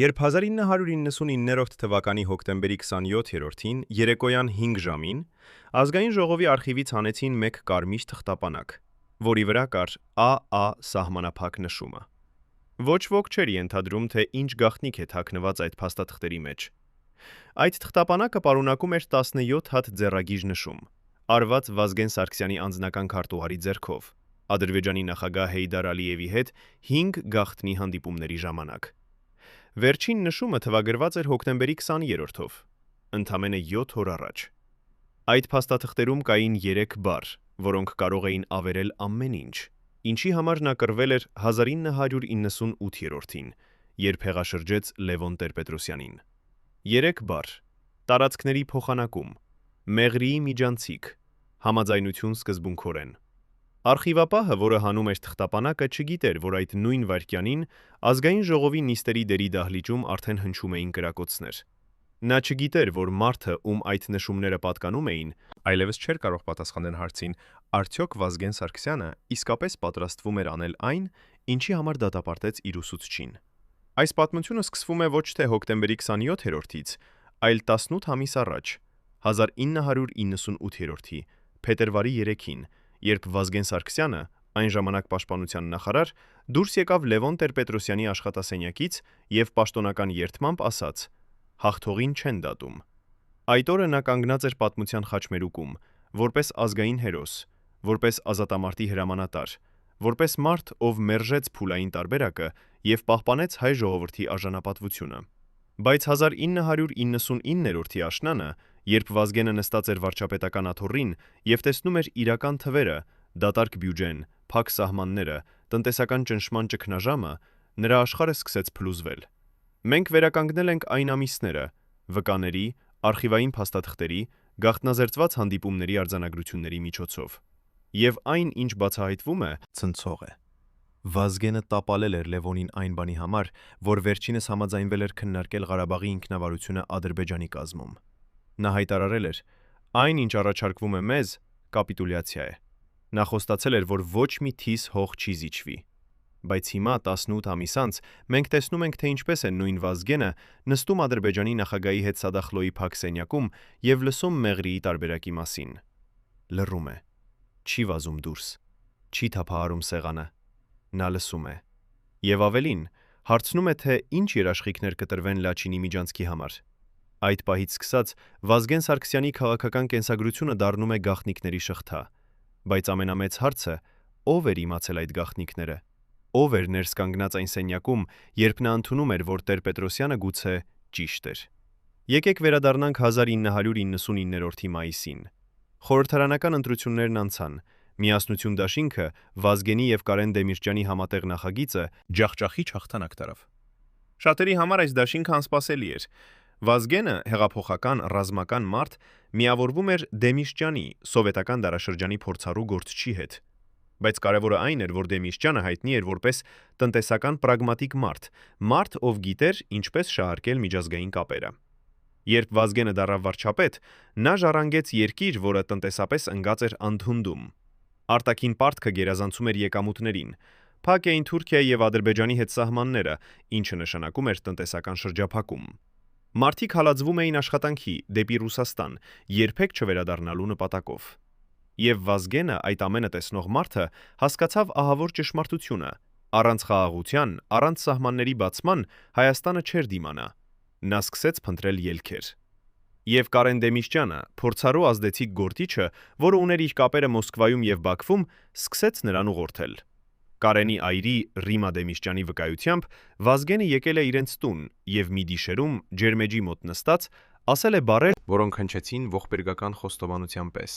Երբ 1999 թվականի հոկտեմբերի 27-ին երեկոյան 5 ժամին Ազգային ժողովի արխիվից հանեցին մեկ կարմիր թղթապանակ, որի վրա կար ԱԱ սահմանափակ նշումը։ Ոչ ոք չէր ենթադրում, թե ինչ գաղտնիք է թաքնված այդ փաստաթղթերի մեջ։ Այդ թղթապանակը պարունակում էր 17 հատ ձեռագիր նշում, արված Վազգեն Սարգսյանի անձնական քարտուղարի ձեռքով, Ադրբեջանի նախագահ Հեյդար Ալիևի հետ 5 գաղտնի հանդիպումների ժամանակ։ Վերջին նշումը թվագրված էր հոկտեմբերի 20-ով, ընդամենը 7 օր առաջ։ Այդ փաստաթղթերում կային 3 բառ, որոնք կարող էին ավերել ամեն ինչ, ինչի համար նա կռվել էր 1998-ին, երբ հեղաշրջեց Լևոն Տեր-Պետրոսյանին։ 3 բառ՝ տարածքների փոխանակում, Մեղրիի միջանցիկ, համաձայնություն սկզբունքորեն։ Արխիվապահը, որը հանում էր թղթապանակը, չգիտեր, որ այդ նույն վայրկյանին Ազգային ժողովի նիստերի դերի դահլիճում արդեն հնչում էին կրակոցներ։ Նա չգիտեր, որ մարդը, ում այդ նշումները պատկանում էին, այլևս չէր կարող պատասխանել հարցին, արդյոք Վազգեն Սարգսյանը իսկապես պատրաստվում էր անել այն, ինչի համար դատապարտեց իր ուսուցչին։ Այս պատմությունը սկսվում է ոչ թե հոկտեմբերի 27-ից, այլ 18 ամիս առաջ, 1998-ի, փետրվարի 3-ին, երբ Վազգեն Սարգսյանը, այն ժամանակ պաշտպանության նախարար, դուրս եկավ Լևոն Տեր-Պետրոսյանի աշխատասենյակից և պաշտոնական երդմամբ ասաց. «Հաղթողին չեն դատում»։ Այդ օրը նա կանգնած էր պատմության խաչմերուկում, որպես ազգային հերոս, որպես ազատամարտի հրամանատար, որպես մարդ, ով մերժեց փուլային տարբերակը և պահպանեց հայ ժողովրդի արժանապատվությունը։ Բայց 1999-րդի աշնանը, երբ Վազգենը նստած էր վարչապետական աթոռին և տեսնում էր իրական թվերը, դատարկ բյուջեն, փակ սահմանները, տնտեսական ճնշման ճգնաժամը, նրա աշխարհը սկսեց փլուզվել։ Մենք վերականգնել ենք այն ամիսները, վկաների, արխիվային փաստաթղթերի, գաղտնազերծված հանդիպումների արձանագրությունների միջոցով։ Եվ այն, ինչ բացահայտվում է, ցնցող է։ Վազգենը տապալել էր Լևոնին այն բանի համար, որ վերջինս համաձայնվել էր քննարկել Ղարաբաղի ինքնավարությունը Ադրբեջանի կազմում։ Նա հայտարարել էր. «Այն, ինչ առաջարկվում է մեզ, կապիտուլյացիա է»։ Նա խոստացել էր, որ ոչ մի թիս հող չի զիջվի։ Բայց հիմա 18 ամիս անց մենք տեսնում ենք, թե ինչպես է նույն Վազգենը նստում Ադրբեջանի նախագահի հետ Սադախլոյի փակ սենյակում և լսում Մեղրիի տարբերակի մասին։ Լռում է, չի վազում դուրս, չի թափահարում սեղանը։ Նա լսում է։ Եվ ավելին, հարցնում է, թե ինչ երաշխիքներ կտրվեն Լաչինի միջանցքի համար։ Այդ պահից սկսած Վազգեն Սարգսյանի քաղաքական կենսագրությունը դառնում է գաղտնիքների շղթա։ Բայց ամենամեծ հարցը՝ ով էր իմացել այդ գաղտնիքները։ Ով էր ներս կանգնած այն սենյակում, երբ նա ընդունում էր, որ Տեր-Պետրոսյանը գուցե ճիշտ էր։ Եկեք վերադառնանք 1999-րդի մայիսին։ Խորհրդարանական ընտրություններն անցան։ Միասնություն դաշինքը Վազգենի և Կարեն Դեմիրճյանի համատեղ նախագիծը ջախջախիչ հաղթանակ տարավ։ Շատերի համար այս դաշինքը անսպասելի էր։ Վազգենը, հեղափոխական, ռազմական մարդ, միավորվում էր Դեմիրճյանի, սովետական դարաշրջանի փորձառու գործչի հետ։ Բայց կարևորը այն էր, որ Դեմիրճյանը հայտնի էր որպես տնտեսական պրագմատիկ մարդ, ով գիտեր ինչպես շահարկել միջազգային կապերը։ Երբ Վազգենը դառավ վարչապետ, նա ժառանգեց երկիր, որը տնտեսապես ընկած էր անդունդում։ Արտաքին պարտքը գերազանցում էր եկամուտներին։ Փակ էին Թուրքիայի և Ադրբեջանի հետ սահմանները, ինչը նշանակում էր տնտեսական շրջափակում։ Մարդիկ հալածվում էին աշխատանքի դեպի Ռուսաստան, երբեք չվերադառնալու նպատակով։ Եվ Վազգենը, այդ ամենը տեսնող մարդը, հասկացավ ահավոր ճշմարտությունը. առանց խաղաղության, առանց սահմանների բացման Հայաստանը չէր դիմանա։ Նա սկսեց փնտրել ելքեր։ Եվ Կարեն Դեմիրճյանը, փորձառու ազդեցիկ գործիչը, որը ուներ իր կապերը Մոսկվայում և Բաքվում, սկսեց նրան ուղղորդել։ Կարենի այրի Ռիմա Դեմիրճյանի վկայությամբ Վազգենը եկել է իրենց տուն և մի գիշերում ջերմեջի մոտ նստած ասել է բառեր, որոնք հնչեցին ողբերգական խոստովանության պես.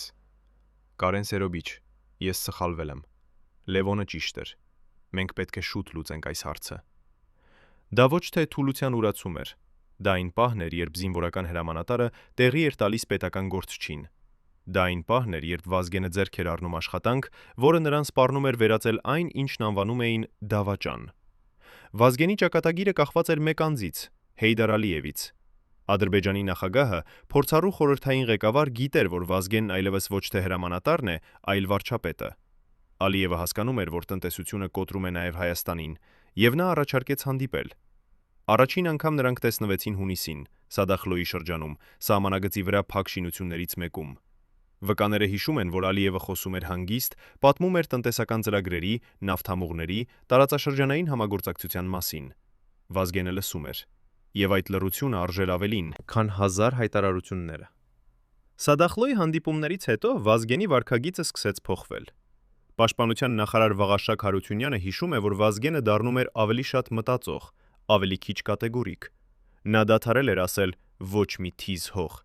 «Կարեն Սերոբիչ, ես սխալվել եմ։ Լևոնը ճիշտ էր։ Մենք պետք է շուտ լուծենք այս հարցը»։ Դա ոչ թե թուլության ուրացում էր։ Դա այն պահն էր, երբ զինվորական հրամանատարը տեղի էր տալիս պետական գործչին։ Դա այն պահն էր, երբ Վազգենը ձեռք էր առնում աշխատանք, որը նրան սպառնում էր վերածել այն, ինչն անվանում էին դավաճան։ Վազգենի ճակատագիրը կախված էր մեկ անձից՝ Հեյդար Ալիևից։ Ադրբեջանի նախագահը, փորձառու խորհրդային ղեկավար, գիտեր, որ Վազգենն այլևս ոչ թե հրամանատարն է, այլ վարչապետը։ Ալիևը հասկանում էր, որ տնտեսությունը կոտրում է նաև Հայաստանին, և նա առաջարկեց հանդիպել։ Առաջին անգամ նրանք տեսնվեցին հունիսին, Սադախլոյի շրջանում, սահմանագծի վրա փակ շինություններից մեկում։ Վկաները հիշում են, որ Ալիևը խոսում էր հանգիստ, պատմում էր տնտեսական ծրագրերի, նավթամուղների, տարածաշրջանային համագործակցության մասին։ Վազգենը լսում էր, եւ այդ լռությունը արժեր ավելին, քան 1000 հայտարարությունները։ Սադախլոյի հանդիպումներից հետո Վազգենի վարքագիծը սկսեց փոխվել։ Պաշտպանության նախարար Վաղարշակ Հարությունյանը հիշում է, որ Վազգենը դառնում էր ավելի շատ մտածող, ավելի քիչ կատեգորիկ։ Նա դադարել էր ասել ոչ մի թիզ հող։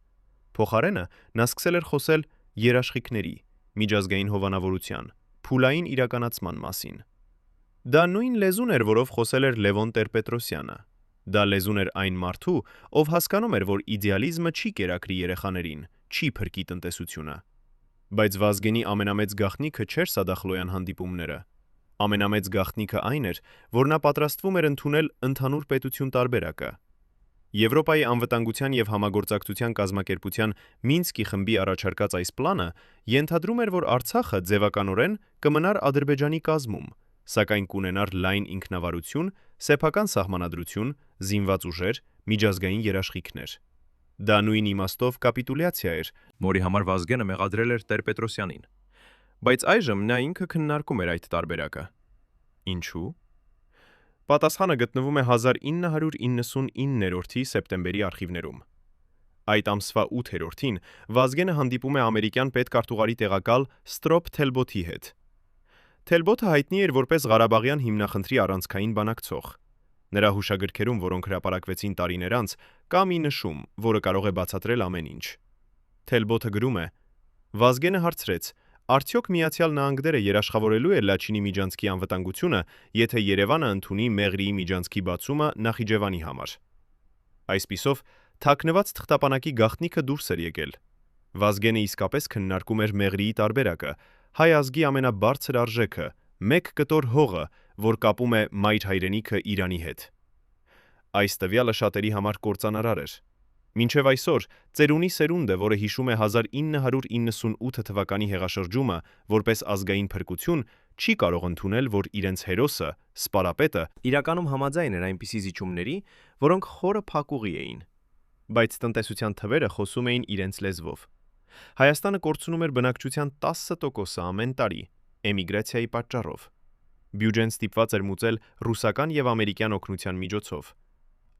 Փոխարենը նա սկսել էր խոսել երաշխիքների, միջազգային հովանավորության, փուլային իրականացման մասին։ Դա նույն լեզուն էր, որով խոսել էր Լևոն Տեր-Պետրոսյանը։ Դա լեզուն էր այն մարդու, ով հասկանում էր, որ իդեալիզմը չի կերակրի երեխաներին, չի փրկի տնտեսությունը։ Բայց Վազգենի ամենամեծ գաղտնիքը չէր Սադախլոյան հանդիպումները։ Ամենամեծ գաղտնիքը այն էր, որ նա պատրաստվում էր ընդունել ընդհանուր պետություն տարբերակը։ Եվրոպայի անվտանգության եւ համագործակցության կազմակերպության Մինսկի խմբի առաջարկած այս պլանը ենթադրում էր, որ Արցախը ձևականորեն կմնար Ադրբեջանի կազմում, սակայն կունենար լայն ինքնավարություն, սեփական սահմանադրություն, զինված ուժեր, միջազգային երաշխիքներ։ Դա նույն իմաստով կապիտուլյացիա էր, որի համար Վազգենը մեղադրել էր Տեր-Պետրոսյանին։ Բայց այժմ նա ինքը քննարկում էր այդ տարբերակը։ Ինչու՞։ Պատասխանը գտնվում է 1999-ի սեպտեմբերի արխիվներում։ Այդ ամսվա 8-րդին Վազգենը հանդիպում է ամերիկյան պետքարտուղարի տեղակալ Ստրոփ Թելբոթի հետ։ Թելբոթը հայտնի էր որպես Ղարաբաղյան հիմնախնդրի առանցքային բանակցող։ Նրա հուշագրքերում, որոնք հրապարակվեցին տարիներ անց, կա մի նշում, որը կարող է բացատրել ամեն ինչ։ Թելբոթը գրում է. Վազգենը հարցրեց. արդյոք Միացյալ Նահանգները երաշխավորելու է Լաչինի միջանցքի անվտանգությունը, եթե Երևանը ընդունի Մեղրիի միջանցքի բացումը Նախիջևանի համար։ Այսպիսով, թաքնված թղթապանակի գաղտնիքը դուրս էր եկել։ Վազգենը իսկապես քննարկում էր Մեղրիի տարբերակը, հայ ազգի ամենաբարձր արժեքը, մեկ կտոր հողը, որ կապում է մայր հայրենիքը Իրանի հետ։ Այս տվյալը շատերի համար կործանարար էր։ Մինչև այսօր ծերունի սերունդը, որը հիշում է 1998 թվականի հեղաշրջումը որպես ազգային փրկություն, չի կարող ընդունել, որ իրենց հերոսը, սպարապետը, իրականում համաձայն էր այնպիսի զիջումների, որոնք խորը փակուղի էին։ Բայց տնտեսության թվերը խոսում էին իրենց լեզվով։ Հայաստանը կորցնում էր բնակչության 10%-ը ամեն տարի, էմիգրացիայի պատճառով։ Բյուջեն ստիպված էր մուծել ռուսական եւ ամերիկյան օգնության միջոցով։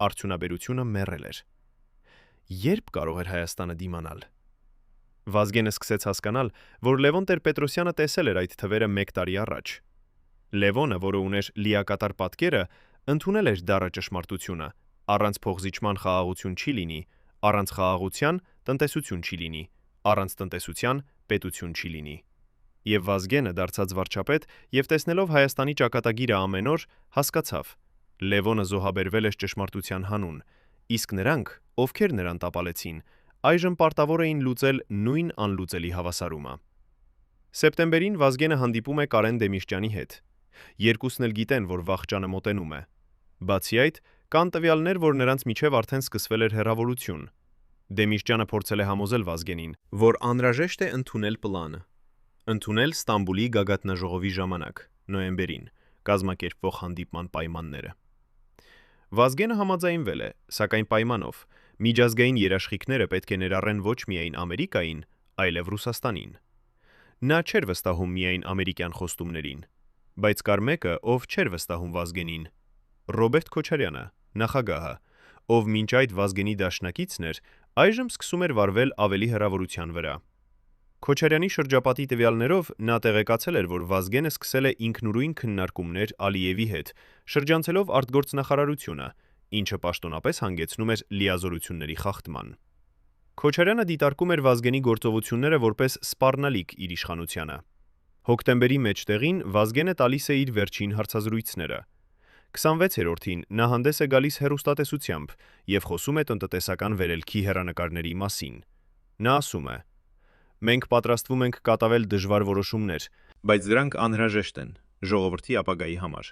Արդյունաբերությունը մեռել էր։ Երբ կարող էր Հայաստանը դիմանալ։ Վազգենը սկսեց հասկանալ, որ Լևոն Տեր-Պետրոսյանը տեսել էր այդ թվերը 1 տարի առաջ։ Լևոնը, որը ուներ լիակատար պատկերը, ընդունել էր դառը ճշմարտությունը, առանց փոխզիջման խաղաղություն չի լինի, առանց խաղաղության տնտեսություն չի լինի, առանց տնտեսության պետություն չի լինի։ Եվ Վազգենը դարձած վարչապետ եւ տեսնելով Հայաստանի ճակատագիրը ամեն օր, հասկացավ. Լևոնը զոհաբերվել էր ճշմարտության հանուն, իսկ նրանք, ովքեր նրան տապալեցին, այժմ պարտավոր էին լուծել նույն անլուծելի հավասարումը։ Սեպտեմբերին Վազգենը հանդիպում է Կարեն Դեմիրճյանի հետ։ Երկուսն էլ գիտեն, որ վախճանը մոտենում է։ Բացի այդ, կան տվյալներ, որ նրանց միջև արդեն սկսվել էր հեռավորություն։ Դեմիրճյանը փորձել է համոզել Վազգենին, որ անհրաժեշտ է ընդունել պլանը։ Ընդունել Ստամբուլի գագաթնաժողովի ժամանակ, նոյեմբերին, կազմակերպվող հանդիպման պայմանները։ Վազգենը համաձայնվել է, սակայն պայմանով, միջազգային երաշխիքները պետք է ներառեն ոչ միայն Ամերիկային, այլև Ռուսաստանին։ Նա չէր վստահում միայն ամերիկյան խոստումներին, բայց կար մեկը, ով չէր վստահում Վազգենին՝ Ռոբերտ Քոչարյանը, նախագահը, ով մինչ այդ Վազգենի դաշնակիցն էր, այժմ սկսում էր վարվել ավելի հեռավորության վրա։ Քոչարյանի շրջապատի տվյալներով նա տեղեկացել էր, որ Վազգենը սկսել է ինքնուրույն քննարկումներ Ալիևի հետ, շրջանցելով արտգործնախարարությունը, ինչը պաշտոնապես հանգեցնում էր լիազորությունների խախտման։ Քոչարյանը դիտարկում էր Վազգենի գործողությունները որպես սպառնալիք իր իշխանությանը։ Հոկտեմբերի մեջտեղին Վազգենը տալիս է իր վերջին հարցազրույցները։ 26-րդին նա հանդես է գալիս հեռուստատեսությամբ եւ խոսում է տնտեսական վերելքի հեռանկարների մասին։ Նա ասում է. «Մենք պատրաստվում ենք կատարել դժվար որոշումներ, բայց դրանք անհրաժեշտ են ժողովրդի ապագայի համար։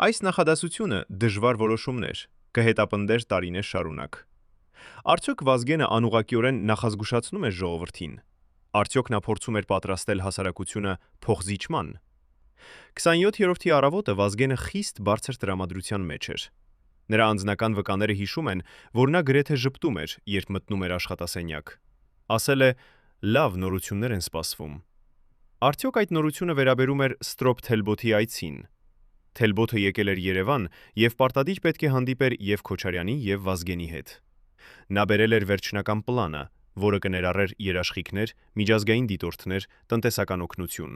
Այս նախադասությունը դժվար որոշումներ կհետապնդեր տարիներ շարունակ։ Արդյոք Վազգենը անուղղակիորեն նախազգուշացնում էր ժողովրդին։ Արդյոք նա փորձում էր պատրաստել հասարակությունը փոխզիջման։ 27-րդի առավոտը Վազգենը խիստ բարձր տրամադրության մեջ էր։ Նրա անձնական վկաները հիշում են, որ նա գրեթե ժպտում էր, երբ մտնում էր աշխատասենյակ։ Ասել է. «Լավ, նորություններ են սպասվում»։ Արդյոք այդ նորությունը վերաբերում էր Ստրոփ Թելբոթի այցին։ Թելբոթը եկել էր Երևան եւ պարտադիր պետք է հանդիպեր եւ Քոչարյանի եւ Վազգենի հետ։ Նա բերել էր վերջնական պլանը, որը կներառեր երաշխիքներ, միջազգային դիտորդներ, տնտեսական օգնություն։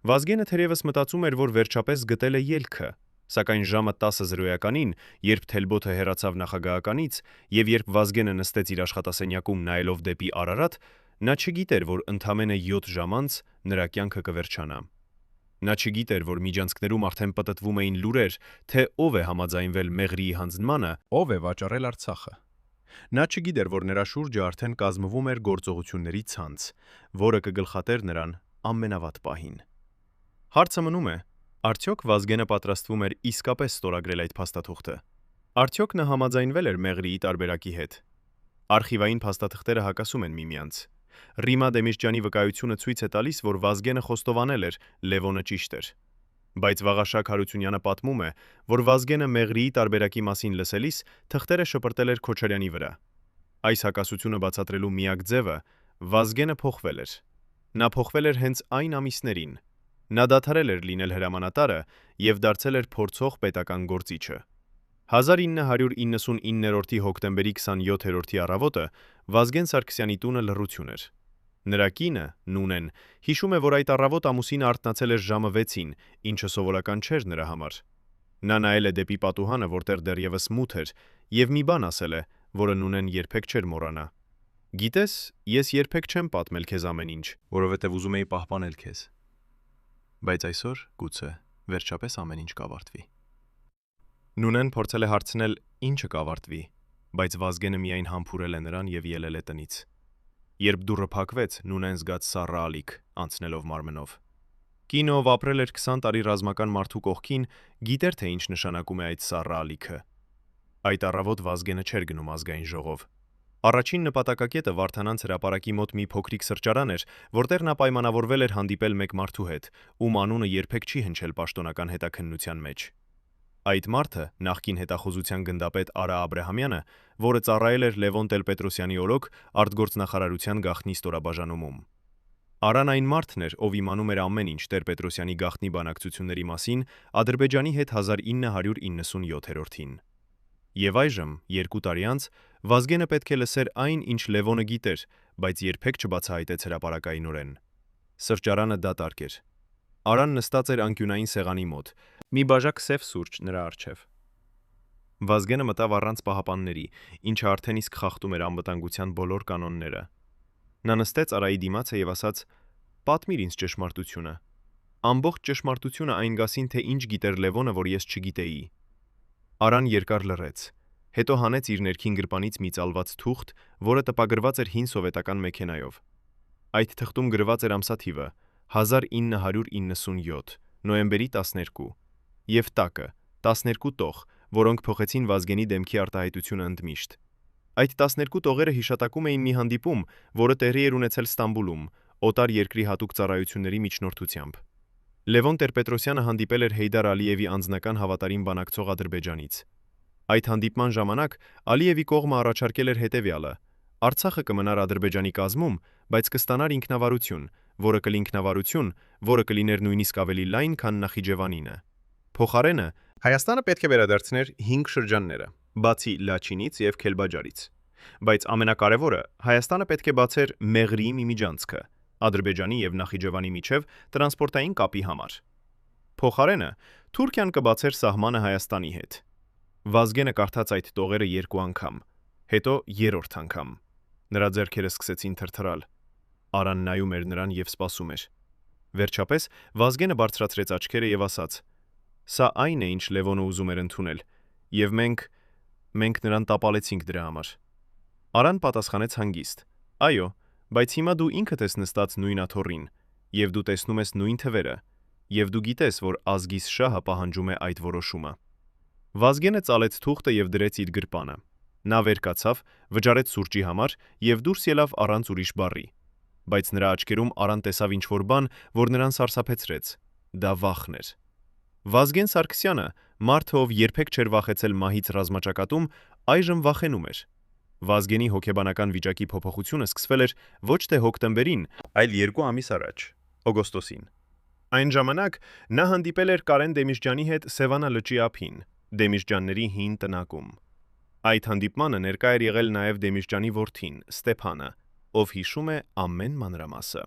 Վազգենը թերևս մտածում էր, որ վերջապես գտել է ելքը, սակայն ժամը 10:00-ին, երբ Թելբոթը հեռացավ նախագահականից եւ երբ Վազգենը նստեց իր աշխատասենյակում նայելով դեպի Արարատ, նա չգիտեր, որ ընդամենը 7 ժամ անց նրա կյանքը կվերջանա։ Նա չգիտեր, որ միջանցքներում արդեն պտտվում էին լուրեր, թե ով է համաձայնվել Մեղրիի հանձնմանը, ով է վաճառել Արցախը։ Նա չգիտեր, որ նրա շուրջը արդեն կազմվում էր գործողությունների ցանց, որը կգլխատեր նրան ամենավատ պահին։ Հարցը մնում է. արդյոք Վազգենը պատրաստվում էր իսկապես ստորագրել այդ փաստաթուղթը։ Արդյոք նա համաձայնվել էր Մեղրիի տարբերակի հետ։ Արխիվային փաստաթղթերը հակասում են միմյանց։ Ռիմա Դեմիրճյանի վկայությունը ցույց է տալիս, որ Վազգենը խոստովանել էր, Լևոնը ճիշտ էր։ Բայց Վաղարշակ Հարությունյանը պատմում է, որ Վազգենը Մեղրիի տարբերակի մասին լսելիս թղթերը շպրտել էր Քոչարյանի վրա։ Այս հակասությունը բացատրելու միակ ձևը Վազգենը փոխվել էր։ Նա փոխվել էր հենց այն ամիսներին։ Նա դադարել էր լինել հրամանատարը եւ դարձել էր փորձող պետական գործիչը։ 1999-ի հոկտեմբերի 27-րդի առավոտը Վազգեն Սարգսյանի տունը լռություն էր։ Նրա կինը, Նունեն, հիշում է, որ այդ առավոտ ամուսինը արթնացել էր ժամը 6-ին, ինչը սովորական չէր նրա համար։ Նա նայել է դեպի պատուհանը, որտեղ դեռևս մութ էր, եւ մի բան ասել է, որը Նունեն երբեք չէր մոռանա։ Գիտես, ես երբեք չեմ պատմել քեզ ամեն ինչ, որովհետեւ ուզում էի պահպանել քեզ։ Բայց այսօր, գուցե, վերջապես ամեն ինչ կավարտվի։ Նունեն փորձել է հարցնել, ինչը կավարտվի, բայց Վազգենը միայն համբուրել է նրան եւ ելել է տնից։ Երբ դուռը փակվեց, Նունեն զգաց սառը ալիք, անցնելով մարմնով։ Կինը, ով ապրել էր 20 տարի ռազմական մարդու կողքին, գիտեր, թե ինչ նշանակում է այդ սառը ալիքը։ Այդ առավոտ Վազգենը չէր գնում ազգային ժողով։ Առաջին նպատակակետը Վարդանանց հրապարակի մոտ մի փոքրիկ սրճարան էր, որտեղ նա պայմանավորվել էր հանդիպել մեկ մարդու հետ, ում անունը երբեք չի հնչել պաշտոնական հետաքննության մեջ։ Այդ մարդը, նախկին հետախուզության գնդապետ Արա Աբրահամյանը, որը ծառայել էր Լևոն Տեր-Պետրոսյանի օրոք արտգործնախարարության գաղտնի ստորաբաժանումում։ Արան այն մարդն էր, ով իմանում էր ամեն ինչ Տեր-Պետրոսյանի գաղտնի բանակցությունների մասին Ադրբեջանի հետ 1997-ին։ Եվ այժմ, 2 տարի անց, Վազգենը պետք է լսեր այն, ինչ Լևոնը գիտեր, բայց երբեք չբացահայտեց հրապարակայինորեն։ Սրճարանը դատարկ էր։ Արան նստած էր անկյունային սեղանի մոտ, մի բաժակ սև սուրճ նրա առջև։ Վազգենը մտավ առանց պահապանների, ինչը արդեն իսկ խախտում էր անվտանգության բոլոր կանոնները։ Նա նստեց Արայի դիմացը եւ ասաց. «Պատմիր ինձ ճշմարտությունը։ Ամբողջ ճշմարտությունը այն գասին, թե ինչ գիտեր Լևոնը, որ ես չգիտեի»։ Արան երկար լռեց, հետո հանեց իր ներքին գրպանից մի ծալված թուղթ, որը տպագրված էր հին սովետական մեքենայով։ Այդ թղթում գրված էր ամսաթիվը 1997, նոյեմբերի 12, եւ տակը 12 տող, որոնք փոխեցին Վազգենի դեմքի արտահայտությունը ընդմիշտ։ Այդ 12 տողերը հիշատակում էին մի հանդիպում, որը տեղի էր ունեցել Ստամբուլում, օտար երկրի հատուկ ծառայությունների միջնորդությամբ։ Լևոն Տեր-Պետրոսյանը հանդիպել էր Հեյդար Ալիևի անձնական հավատարիմ բանակցող Ադրբեջանից։ Այդ հանդիպման ժամանակ Ալիևի կողմը առաջարկել էր հետևյալը. Արցախը կմնար Ադրբեջանի կազմում, բայց կստանար ինքնավարություն, որը կլիներ նույնիսկ ավելի լայն, քան Նախիջևանինը։ Փոխարենը Հայաստանը պետք է վերադարձներ 5 շրջանները, բացի Լաչինից եւ Քելբաջարից։ Բայց ամենակարևորը, Հայաստանը պետք է բացեր Մեղրիի մի միջանցքը, Ադրբեջանի եւ Նախիջևանի միջև տրանսպորտային կապի համար։ Փոխարենը Թուրքիան կբացեր սահմանը Հայաստանի հետ։ Վազգենը կարդաց այդ տողերը 2 անգամ, հետո 3-րդ անգամ։ Նրա ձեռքերը սկսեցին թրթռալ։ Արան նայում էր նրան եւ սպասում էր։ Վերջապես Վազգենը բարձրացրեց աչքերը եւ ասաց. «Սա այն է, ինչ Լևոնը ուզում էր ընդունել, եւ մենք նրան տապալեցինք դրա համար»։ Արան պատասխանեց հանգիստ. «Այո, բայց հիմա դու ինքդ ես նստած նույն աթոռին, եւ դու տեսնում ես նույն թվերը, եւ դու գիտես, որ ազգիս շահը պահանջում է այդ որոշումը»։ Վազգենը ծալեց թուղթը եւ դրեց իր գրպանը։ Նա վեր կացավ, վճարեց սուրճի համար եւ դուրս ելավ առանց ուրիշ բառի։ Բայց նրա աչքերում Արան տեսավ ինչ-որ բան, որ նրան սարսափեցրեց։ Դա վախն էր։ Վազգեն Սարգսյանը, մարդը, ով երբեք չէր վախեցել մահից ռազմաճակատում, այժմ վախենում էր։ Վազգենի հոգեբանական վիճակի փոփոխությունը սկսվել էր ոչ թե հոկտեմբերին, այլ 2 ամիս առաջ, օգոստոսին։ Այն ժամանակ նա հանդիպել էր Կարեն Դեմիրճյանի հետ Սևանա լճի ափին, Դեմիրճյանների հին տնակում։ Այդ հանդիպմանը ներկա էր եղել նաև Դեմիրճյանի որդին, Ստեփանը, ով հիշում է ամեն մանրամասը։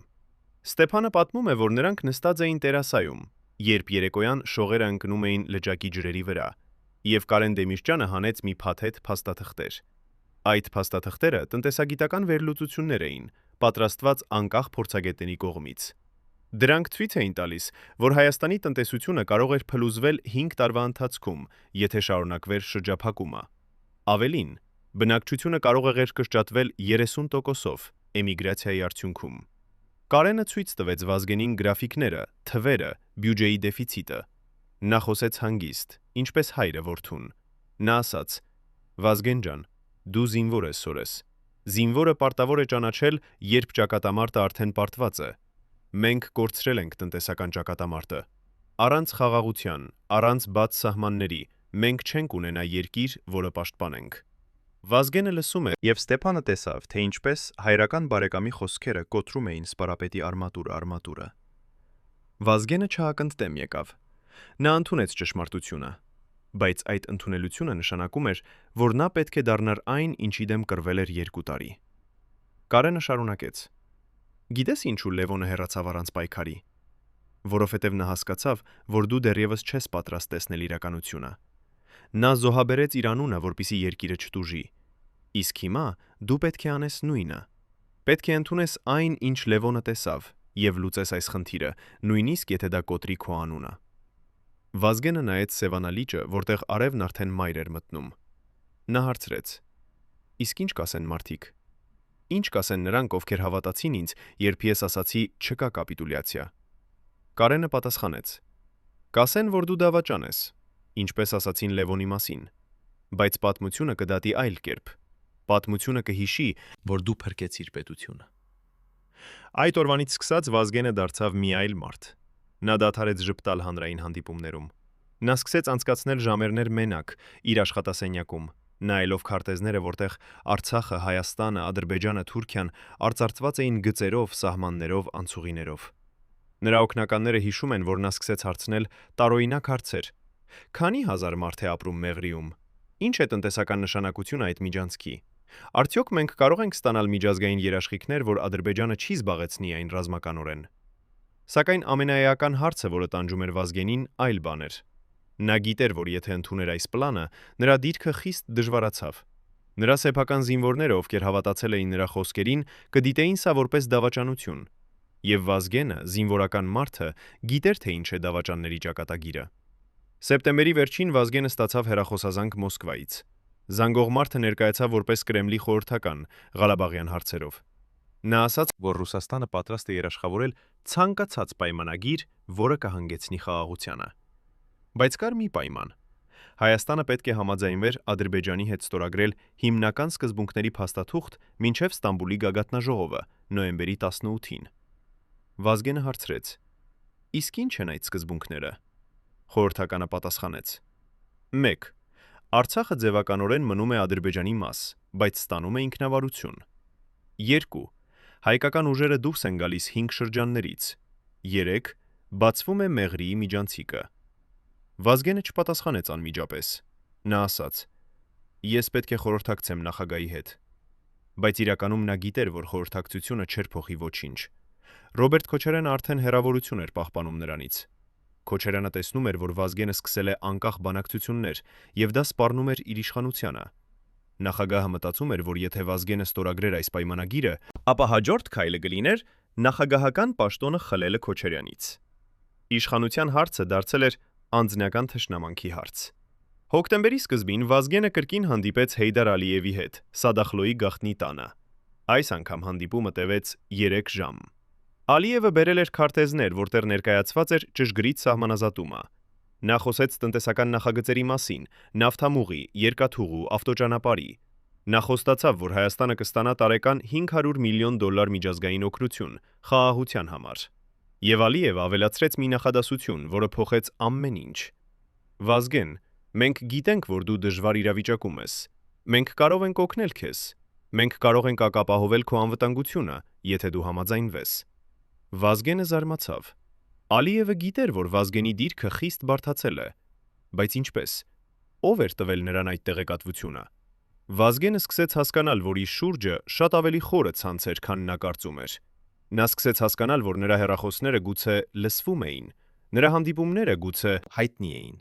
Ստեփանը պատմում է, որ նրանք նստած էին տերասայում, երբ երեկոյան շողերը ընկնում էին լճակի ջրերի վրա, եւ Կարեն Դեմիրճյանը հանեց մի փաթեթ փաստաթղթեր։ Այդ փաստաթղթերը տնտեսագիտական վերլուծություններ էին, պատրաստված անկախ փորձագետների կողմից։ Դրանք ցույց էին տալիս, որ Հայաստանի տնտեսությունը կարող էր փլուզվել 5 տարվա ընթացքում, եթե շարունակվեր շրջափակումը։ Ավելին, բնակչությունը կարող էր կրճատվել 30%-ով էմիգրացիայի արդյունքում։ Կարենը ցույց տվեց Վազգենին գրաֆիկները, թվերը, բյուջեի դեֆիցիտը։ Նա խոսեց հանգիստ, ինչպես հայրը որդուն։ Նա ասաց. «Վազգեն ջան, դու զինվոր ես սորես։ Զինվորը պարտավոր է ճանաչել, երբ ճակատամարտը արդեն պարտված է։ Մենք կորցրել ենք տնտեսական ճակատամարտը։ Առանց խաղաղության, առանց բաց սահմանների, մենք չենք ունենա երկիր, որը պաշտպանենք»։ Վազգենը լսում է, եւ Ստեփանը տեսավ, թե ինչպես հայրական բարեկամի խոսքերը կոտրում էին սպարապետի արմատուրը։ Վազգենը չհակընդդեմ եկավ։ Նա ընդունեց ճշմարտությունը, բայց այդ ընդունելությունը նշանակում էր, որ նա պետք է դառնար այն, ինչի դեմ կռվել էր 2 տարի։ Կարենը շարունակեց. «Գիտես ինչու Լևոնը հեռացավ առանց պայքարի։ Որովհետև նա հասկացավ, որ դու դեռևս չես պատրաստ տեսնել իրականությունը։ Նա զոհաբերեց իր անունը, որպեսզի երկիրը չտուժի։ Իսկ հիմա դու պետք է անես նույնը։ Պետք է ընդունես այն, ինչ Լևոնը տեսավ, եւ լուծես այս խնդիրը, նույնիսկ եթե դա կոտրի քո անունը»։ Վազգենը նայեց Սևանա լիճը, որտեղ արևն արդեն մայր էր մտնում։ Նա հարցրեց. «Իսկ ինչ կասեն մարդիկ։ Ինչ կասեն նրանք, ովքեր հավատացին ինձ, երբ ես ասացի չկա կապիտուլյացիա»։ Կարենը պատասխանեց. «Կասեն, որ դու դավաճան ես, ինչպես ասացին Լևոնի մասին, բայց պատմությունը կդատի այլ կերպ։ Պատմությունը կհիշի, որ դու փրկեցիր պետությունը»։ Այդ օրվանից սկսած Վազգենը դարձավ մի այլ մարդ։ Նա դադարեց ժպտալ հանրային հանդիպումներում։ Նա սկսեց անցկացնել ժամերներ մենակ իր աշխատասենյակում, նայելով քարտեզները, որտեղ Արցախը, Հայաստանը, Ադրբեջանը, Թուրքիան արծարծված էին գծերով, սահմաններով, անցուղիներով։ Նրա օգնականները հիշում են, որ նա սկսեց հարցնել տարօրինակ հարցեր. «Քանի հազար մարդ է ապրում Մեղրիում։ Ինչ է տնտեսական նշանակությունը այդ միջանցքի։ Արդյոք մենք կարող ենք ստանալ միջազգային երաշխիքներ, որ Ադրբեջանը չի զբաղեցնի այն ռազմականորեն»։ Սակայն ամենաէական հարցը, որը տանջում էր Վազգենին, այլ բան էր։ Նա գիտեր, որ եթե ընդուներ այս պլանը, նրա դիրքը խիստ դժվարացավ։ Նրա սեփական զինվորները, ովքեր հավատացել էին նրա խոսքերին, կդիտեին սա որպես դավաճանություն։ Եվ Վազգենը, զինվորական մարդը, գիտեր, թե ինչ է դավաճանների ճակատագիրը։ Սեպտեմբերի վերջին Վազգենը ստացավ հեռախոսազանգ Մոսկվայից։ Զանգող մարդը ներկայացավ որպես Կրեմլի խորհրդական, Ղարաբաղյան հարցերով։ Նա ասաց, որ Ռուսաստանը պատրաստ է երաշխավորել ցանկացած պայմանագիր, որը կհանգեցնի խաղաղությանը։ Բայց կար մի պայման. Հայաստանը պետք է համաձայնվեր Ադրբեջանի հետ ստորագրել հիմնական սկզբունքների փաստաթուղթ մինչև Ստամբուլի գագաթնաժողովը նոյեմբերի 18-ին։ Վազգենը հարցրեց. «Իսկ ինչ են այդ սկզբունքները»։ Խորհրդականը պատասխանեց. 1. Արցախը ձևականորեն մնում է Ադրբեջանի մաս, բայց ստանում է ինքնավարություն։ 2. Հայկական ուժերը դուրս են գալիս 5 շրջաններից։ 3. Բացվում է Մեղրիի միջանցիկը։ Վազգենը չպատասխանեց անմիջապես։ Նա ասաց. «Ես պետք է խորհրդակցեմ նախագահի հետ»։ Բայց իրականում նա գիտեր, որ խորհրդակցությունը չէր փոխի ոչինչ։ Ռոբերտ Քոչարյանը արդեն հեռավորություն էր պահպանում նրանից։ Քոչարյանը տեսնում էր, որ Վազգենը սկսել է անկախ բանակցություններ, եւ դա սպառնում էր իր իշխանությանը։ Նախագահը մտածում էր, որ եթե Վազգենը ստորագրեր այս պայմանագիրը, ապա հաջորդ քայլը կլիներ նախագահական պաշտոնը խլելը Քոչարյանից։ Իշխանության հարցը դարձել էր անձնական թշնամանքի հարց։ Հոկտեմբերի սկզբին Վազգենը կրկին հանդիպեց Հեյդար Ալիևի հետ Սադախլոյի գաղտնի տանը։ Այս անգամ հանդիպումը տևեց 3 ժամ։ Ալիևը բերել էր քարտեզներ, որտեղ ներկայացված էր ճշգրիտ սահմանազատումը։ Նա խոսեց տնտեսական նախագծերի մասին, նավթամուղի, երկաթուղու, ավտոճանապարհի։ Նա խոստացավ, որ Հայաստանը կստանա տարեկան $500 միլիոն միջազգային օգնություն խաղաղության համար։ Եվ Ալիևը ավելացրեց մի նախադասություն, որը փոխեց ամեն ինչ։ Վազգեն, մենք գիտենք, որ դու դժվար իրավիճակում ես։ Մենք կարող ենք օգնել քեզ։ Մենք կարող ենք ապահովել քո անվտանգությունը, եթե դու համաձայնվես։ Վազգենը զարմացավ։ Ալիևը գիտեր, որ Վազգենի դիրքը խիստ բարդացել է, բայց ինչպես։ Ով էր տվել նրան այդ տեղեկատվությունը։ Վազգենը սկսեց հասկանալ, որ իր շուրջը շատ ավելի խորը ցանց էր, քան նա կարծում էր։ Նա սկսեց հասկանալ, որ նրա հեռախոսները գուցե լսվում էին, նրա հանդիպումները գուցե հայտնի էին։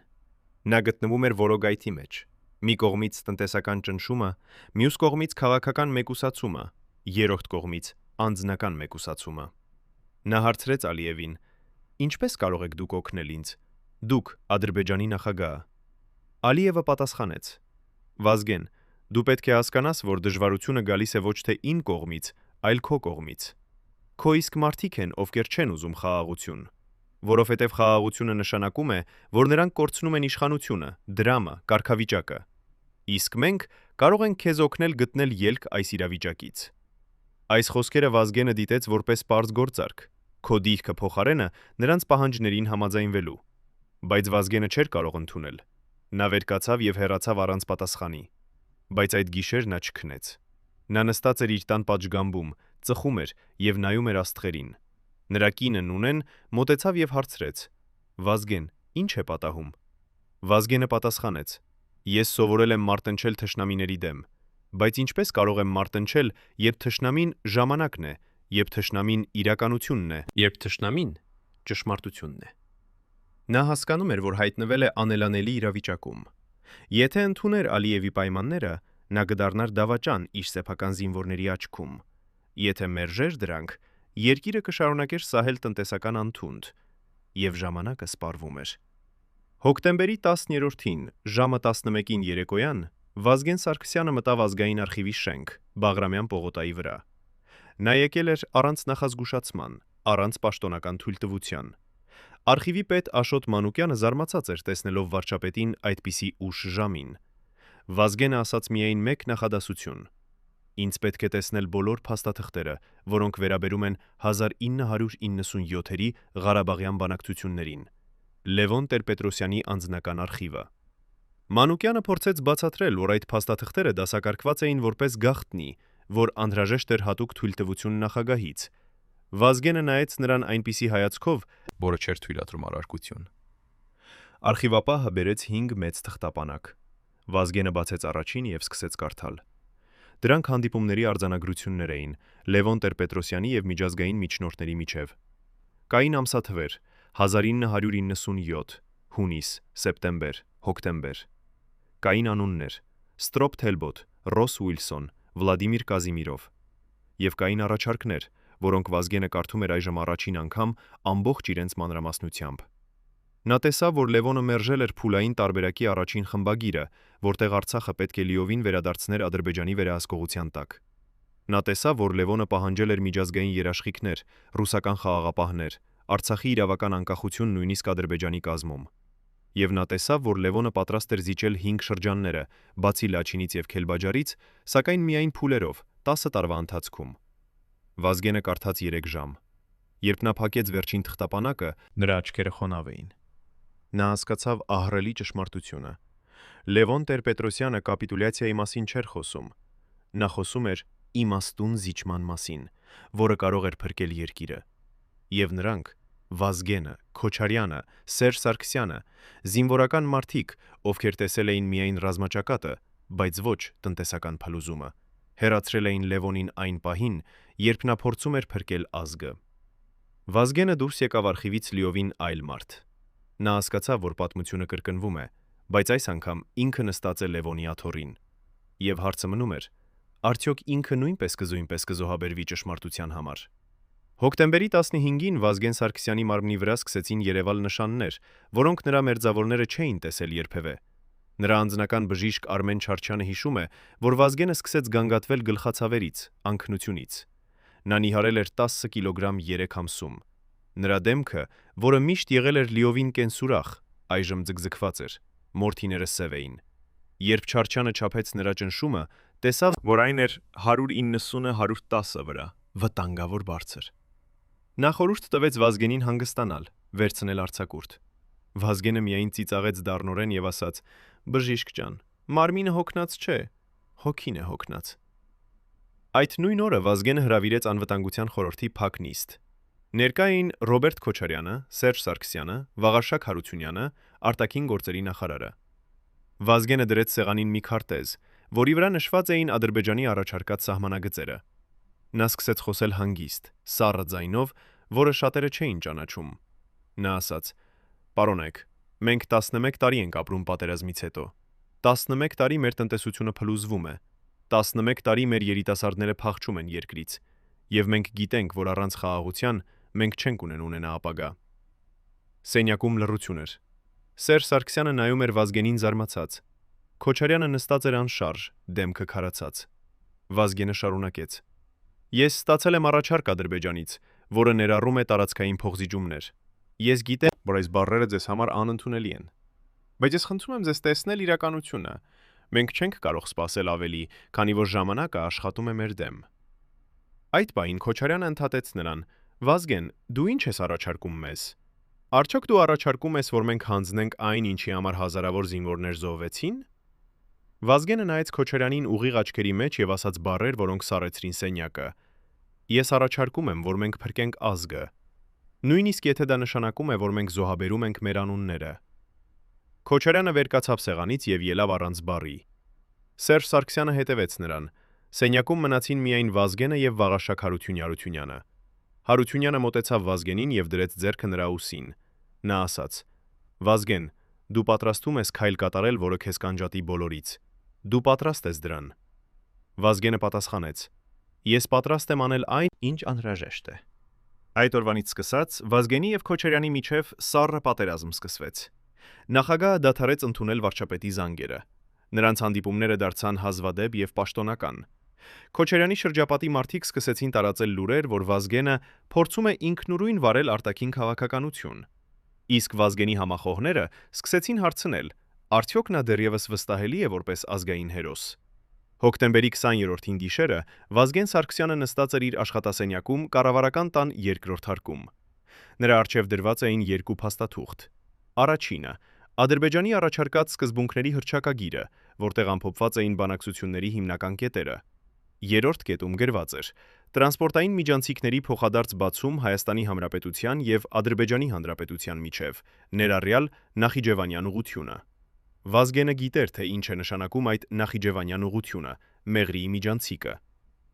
Նա գտնվում էր որոգայթի մեջ։ Մի կողմից տնտեսական ճնշումը, մյուս կողմից քաղաքական մեկուսացումը, երրորդ կողմից անձնական մեկուսացումը։ Նա հարցրեց Ալիևին. «Ինչպես կարող եք դուք օգնել ինձ։ Դուք Ադրբեջանի նախագահը»։ Ալիևը պատասխանեց. «Վազգեն, դու պետք է հասկանաս, որ դժվարությունը գալիս է ոչ թե իմ կողմից, այլ քո կողմից։ Քո իսկ մարդիկ են, ովքեր չեն ուզում խաղաղություն, որովհետև խաղաղությունը նշանակում է, որ նրանք կորցնում են իշխանությունը, դրամը, կարգավիճակը։ Իսկ մենք կարող ենք քեզ օգնել գտնել ելք այս իրավիճակից»։ Այս խոսքերը Վազգենը դիտեց որպես պարզ գործարք, քո դիրքը փոխարենը նրանց պահանջներին համաձայնվելու։ Բայց Վազգենը չէր կարող ընդունել։ Նա վեր կացավ եւ հեռացավ առանց պատասխանի։ Բայց այդ գիշեր նա չքնեց։ Նա նստած էր իր տան պատշգամբում, ծխում էր եւ նայում էր աստղերին։ Նրա կինը Նունեն մոտեցավ եւ հարցրեց. «Վազգեն, ի՞նչ է պատահում»։ Վազգենը պատասխանեց. «Ես սովորել եմ մարտնչել թշնամիների դեմ, բայց ինչպես կարող եմ մարտնչել, երբ թշնամին ժամանակն է, երբ թշնամին իրականությունն է, երբ թշնամին ճշմարտությունն է»։ Նա հասկանում էր, որ հայտնվել է անելանելի իրավիճակում։ Եթե ընդուներ Ալիևի պայմանները, նա կդառնար դավաճան իր սեփական զինվորների աչքում։ Եթե մերժեր դրանք, երկիրը կշարունակեր սահել տնտեսական անթունդ, եւ ժամանակը սպառվում էր։ Հոկտեմբերի 10-ին, ժամը 11-ին երեկոյան, Վազգեն Սարգսյանը մտավ ազգային արխիվի շենք, Բաղրամյան պողոտայի վրա։ Նա եկել էր առանց նախազգուշացման, առանց պաշտոնական թույլտվության։ Արխիվի պետ Աշոտ Մանուկյանը զարմացած էր տեսնելով վարչապետին այդպիսի ուշ ժամին։ Վազգենը ասաց միայն մեկ նախադասություն. «Ինձ պետք է տեսնել բոլոր փաստաթղթերը, որոնք վերաբերում են 1997-ի Ղարաբաղյան բանակցություններին։ Լևոն Տեր-Պետրոսյանի անձնական արխիվը»։ Մանուկյանը փորձեց բացատրել, որ այդ փաստաթղթերը դասակարգված էին որպես գաղտնի, որ անհրաժեշտ էր հատուկ թույլտվություն նախագահից։ Վազգենը նայեց նրան այնպիսի հայացքով, որը չէր թույլատրում առարկություն։ Արխիվապահը բերեց 5 մեծ թղթապանակ։ Վազգենը բացեց առաջին եւ սկսեց կարդալ։ Դրանք հանդիպումների արձանագրություններ էին Լևոն Տեր-Պետրոսյանի եւ միջազգային միջնորդների միջև։ Կային ամսաթվեր՝ 1997, հունիս, սեպտեմբեր, հոկտեմբեր։ Կային անուններ՝ Ստրոպ Թելբոտ, Ռոս Ուիլսոն, Վլադիմիր Կազիմիրով։ Եվ կային առաջարկներ, որոնք Վազգենը կարդում էր այժմ առաջին անգամ ամբողջ իրենց մանրամասնությամբ։ Նա տեսավ, որ Լևոնը մերժել էր փուլային տարբերակի առաջին խմբագիրը, որտեղ Արցախը պետք է լիովին վերադարձներ Ադրբեջանի վերահսկողության տակ։ Նա տեսավ, որ Լևոնը պահանջել էր միջազգային երաշխիքներ, ռուսական խաղաղապահներ, Արցախի իրավական անկախություն նույնիսկ Ադրբեջանի կազմում։ Եվ նա տեսավ, որ Լևոնը պատրաստ էր զիջել 5 շրջանները, բացի Լաչինից եւ Քելբաջարից, սակայն միայն փուլերով, 10 տարվա ընթացքում։ Վազգենը կարդաց 3 ժամ։ Երբ նա փակեց վերջին թղթապանակը, նրա աչքերը խոնավ էին։ Նա հասկացավ ահռելի ճշմարտությունը։ Լևոն Տեր-Պետրոսյանը կապիտուլյացիայի մասին չէր խոսում։ Նա խոսում էր իմաստուն զիջման մասին, որը կարող էր փրկել երկիրը։ Եվ նրանք, Վազգենը, Քոչարյանը, Սերժ Սարգսյանը, զինվորական մարդիկ, ովքեր տեսել էին միայն ռազմաճակատը, բայց ոչ տնտեսական փլուզումը, հեռացրել էին Լևոնին այն պահին, երբ նա փորձում էր փրկել ազգը։ Վազգենը դուրս եկավ արխիվից լիովին այլ մարդ։ Նա հասկացավ, որ պատմությունը կրկնվում է, բայց այս անգամ ինքը նստած է Լևոնի աթոռին։ Եվ հարցը մնում էր. արդյոք ինքը նույնպես կզոհաբերվի ճշմարտության համար։ Հոկտեմբերի 15-ին Վազգեն Սարգսյանի մարմնի վրա սկսեցին երևալ նշաններ, որոնք նրա մերձավորները չէին տեսել երբևէ։ Նրա անձնական բժիշկ Արմեն Չարչյանը հիշում է, որ Վազգենը սկսեց գանգատվել գլխացավերից, անքնությունից։ Նա նիհարել էր 10 կիլոգրամ 3 ամսում։ Նրա դեմքը, որը միշտ եղել էր լիովին կենսուրախ, այժմ ձգձգված էր, մորթիները սև էին։ Երբ Չարչյանը չափեց նրա ճնշումը, տեսավ, որ այն էր 190-110 վրա, վտանգավոր բարձր։ Նա խորհուրդ տվեց Վազգենին հանգստանալ, վերցնել արձակուրդ։ Վազգենը միայն ծիծաղեց դառնորեն եւ ասաց. «Բժիշկ ջան, մարմինը հոգնած չէ, հոգին է հոգնած»։ Այդ նույն օրը Վազգենը հրավիրեց անվտանգության խորհրդի փակ նիստ։ Ներկա էին Ռոբերտ Քոչարյանը, Սերժ Սարգսյանը, Վաղարշակ Հարությունյանը, արտաքին գործերի նախարարը։ Վազգենը դրեց սեղանին մի քարտեզ, որի վրա նշված էին Ադրբեջանի առաջարկած սահմանագծերը։ Նա սկսեց խոսել հանգիստ, սառը ձայնով, որը շատերը չէին ճանաչում։ Նա ասաց. «Պարոնեք, մենք 11 տարի ենք ապրում պատերազմից հետո։ 11 տարի մեր տնտեսությունը փլուզվում է։ 11 տարի մեր երիտասարդները փախչում են երկրից, եւ մենք գիտենք, որ առանց խաղաղության մենք չենք ունենա ապագա»։ Սենյակում լռություն էր։ Սերժ Սարգսյանը նայում էր Վազգենին զարմացած։ Քոչարյանը նստած էր անշարժ, դեմքը քարացած։ Վազգենը շարունակեց. «Ես ստացել եմ առաջարկ Ադրբեջանից, որը ներառում է տարածքային փոխզիջումներ։ Ես գիտեմ, որ այս բառերը ձեզ համար անընդունելի են։ Բայց ես խնդրում եմ ձեզ տեսնել իրականությունը։ Մենք չենք կարող սպասել ավելի, քանի որ ժամանակը աշխատում է մեր դեմ»։ Այդ պահին Քոչարյանը ընդհատեց նրան. «Վազգեն, դու ինչ ես առաջարկում մեզ։ Արդյոք դու առաջարկում ես, որ մենք հանձնենք այն, ինչի համար հազարավոր զինվորներ զոհվեցին»։ Վազգենը նայեց Քոչարյանին ուղիղ աչքերի մեջ եւ ասաց բառեր, որոնք սառեցրին սենյակը. «Ես առաջարկում եմ, որ մենք փրկենք ազգը։ Նույնիսկ եթե դա նշանակում է, որ մենք զոհաբերում ենք մեր անունները»։ Քոչարյանը վեր կացավ սեղանից եւ ելավ առանց բառի։ Սերժ Սարգսյանը հետևեց նրան։ Սենյակում մնացին միայն Վազգենը եւ Վաղարշակ Հարությունյանը։ Հարությունյանը մոտեցավ Վազգենին եւ դրեց ձեռքը նրա ուսին։ Նա ասաց. «Վազգեն, դու պատրաստվում ես քայլ կատարել, որը քեզ կանջատի բոլորից։ Դու պատրաստ ես դրան»։ Վազգենը պատասխանեց. «Ես պատրաստ եմ անել այն, ինչ անհրաժեշտ է»։ Այդ օրվանից սկսած Վազգենի եւ Քոչարյանի միջև սառը պատերազմ սկսվեց։ Նախագահը դադարեց ընդունել վարչապետի զանգերը։ Նրանց հանդիպումները դարձան հազվադեպ եւ պաշտոնական։ Քոչարյանի շրջապատի մարդիկ սկսեցին տարածել լուրեր, որ Վազգենը փորձում է ինքնուրույն վարել արտաքին քաղաքականություն։ Իսկ Վազգենի համախոհները սկսեցին հարցնել. արդյոք նա դեռևս վստահելի է որպես ազգային հերոս։ Հոկտեմբերի 20-րդին գիշերը Վազգեն Սարգսյանը նստած էր իր աշխատասենյակում կառավարական տան երկրորդ հարկում։ Նրա առջև դրված էին երկու փաստաթուղթ։ Առաջինը Ադրբեջանի առաջարկած սկզբունքների հռչակագիրը, որտեղ ամփոփված էին բանակցությունների հիմնական կետերը։ Երրորդ կետում գրված էր. տրանսպորտային միջանցիկների փոխադարձ բացում Հայաստանի Հանրապետության եւ Ադրբեջանի Հանրապետության միջև, ներառյալ Նախիջևանյան ուղղությունը։ Վազգենը գիտեր, թե ինչ է նշանակում այդ Նախիջևանյան ուղղությունը, Մեղրիի միջանցիկը։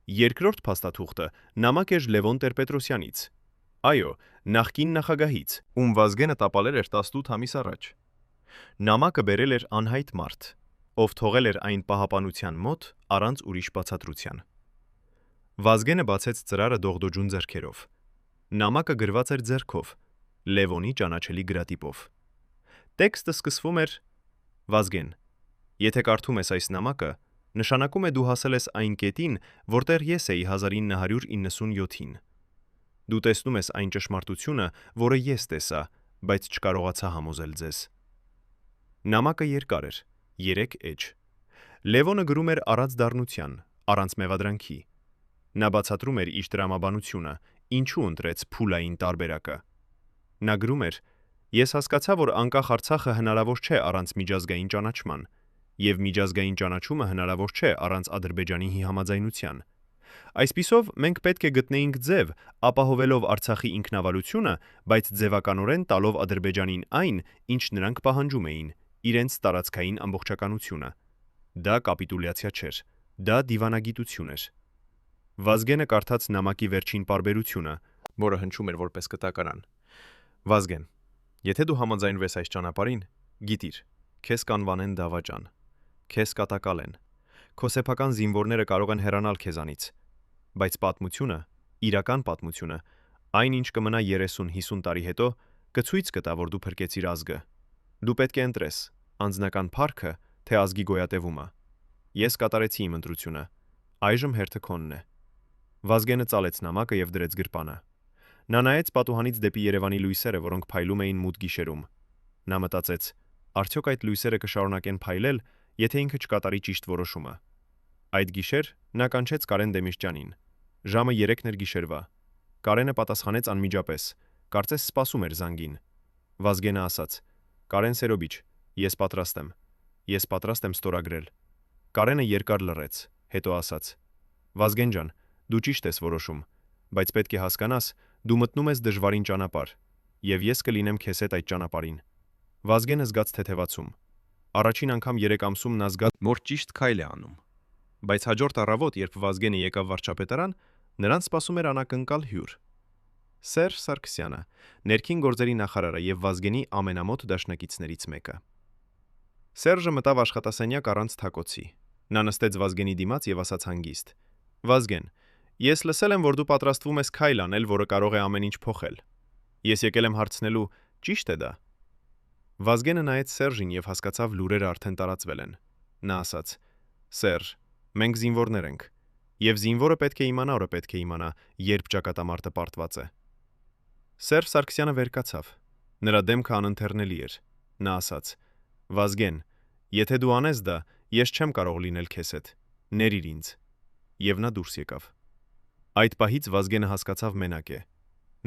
Երկրորդ փաստաթուղթը նամակ էր Լևոն Տեր-Պետրոսյանից։ Այո, նախկին նախագահից, ում Վազգենը տապալել էր 18 ամիս առաջ։ Նամակը բերել էր անհայտ մարդ, ով թողել էր այն պահապանության մոտ առանց ուրիշ բացատրության։ Վազգենը բացեց ծրարը դողդոջուն ձեռքերով։ Նամակը գրված էր ձեռքով, Լևոնի ճանաչելի գրատիպով։ Տեքստը սկսվում էր. Վազգեն, եթե կարդում ես այս նամակը, նշանակում է դու հասել ես այն կետին, որտեղ ես էի 1997-ին։ Դու տեսնում ես այն ճշմարտությունը, որը ես տեսա, բայց չկարողացա համոզել ձեզ։ Նամակը երկար էր, 3 էջ։ Լևոնը գրում էր առանց դառնության, առանց մեղադրանքի։ Նա բացատրում էր իր տրամաբանությունը, ինչու ընտրեց փուլային տարբերակը։ Նա գրում էր. «Ես հասկացա, որ անկախ Արցախը հնարավոր չէ առանց միջազգային ճանաչման, եւ միջազգային ճանաչումը հնարավոր չէ առանց Ադրբեջանի համաձայնության։ Այսպիսով մենք պետք է գտնեինք ձև, ապահովելով Արցախի ինքնավարությունը, բայց ձևականորեն տալով Ադրբեջանին այն, ինչ նրանք պահանջում էին՝ իրենց տարածքային ամբողջականությունը։ Դա կապիտուլյացիա չէր, դա դիվանագիտություն էր»։ Վազգենը կարդաց նամակի վերջին պարբերությունը, որը հնչում էր որպես կտակարան։ Վազգեն, եթե դու համաձայնվես այս ճանապարհին, գիտիր, քեզ կանվանեն դավաճան, քեզ կատակալեն, քո սեփական զինվորները կարող են հեռանալ քեզանից, բայց պատմությունը, իրական պատմությունը, այն ինչ կմնա 30-50 տարի հետո, կցույց կտա, որ դու փրկեցիր ազգը։ Դու պետք է ընտրես անձնական փառքը, թե ազգի գոյատևումը։ Ես կատարեցի իմ ընտրությունը, այժմ հերթը քոնն է։ Վազգենը ծալեց նամակը եւ դրեց գրպանը։ Նա նայեց պատուհանից դեպի Երևանի լույսերը, որոնք փայլում էին մութ գիշերում։ Նա մտածեց. արդյոք այդ լույսերը կշարունակեն փայլել, եթե ինքը չկատարի ճիշտ որոշումը։ Այդ գիշեր նա կանչեց Կարեն Դեմիրճյանին։ Ժամը 3-ն էր գիշերվա։ Կարենը պատասխանեց անմիջապես, կարծես սպասում էր զանգին։ Վազգենը ասաց. Կարեն Սերոբիչ, ես պատրաստ եմ։ Ես պատրաստ եմ ստորագրել։ Կարենը երկար լռեց, հետո ասաց. Վազգեն ջան, դու ճիշտ ես որոշում, բայց պետք է հասկանաս, դու մտնում ես դժվարին ճանապարհ, եւ ես կլինեմ քեզ հետ այդ ճանապարհին։ Վազգենը զգաց թեթևացում։ Առաջին անգամ 3 ամսում նա զգաց, որ ճիշտ քայլ է անում։ Բայց հաջորդ առավոտ, երբ Վազգենը եկավ վարչապետարան, նրան սպասում էր անակնկալ հյուր։ Սերժ Սարգսյանը, ներքին գործերի նախարարը եւ Վազգենի ամենամոտ դաշնակիցներից մեկը։ Սերժը մտավ աշխատասենյակ առանց թակոցի։ Նա նստեց Վազգենի դիմաց եւ ասաց հանգիստ. Վազգեն, ես լսել եմ, որ դու պատրաստվում ես քայլ անել, որը կարող է ամեն ինչ փոխել։ Ես եկել եմ հարցնելու, ճիշտ է դա։ Վազգենը նայեց Սերժին եւ հասկացավ լուրերը արդեն տարածվել են։ Նա ասաց. Սերժ, մենք զինվորներ ենք, եւ զինվորը պետք է իմանա, որը պետք է իմանա, երբ ճակատամարտը պարտված է։ Սերժ Սարգսյանը վեր կացավ։ Նրա դեմքը անընթեռնելի էր։ Նա ասաց. Վազգեն, եթե դու անես դա, ես չեմ կարող լինել քեզ հետ։ Ներիր ինձ։ Եվ նա դուրս եկավ։ Այդ պահից Վազգենը հասկացավ մենակ է։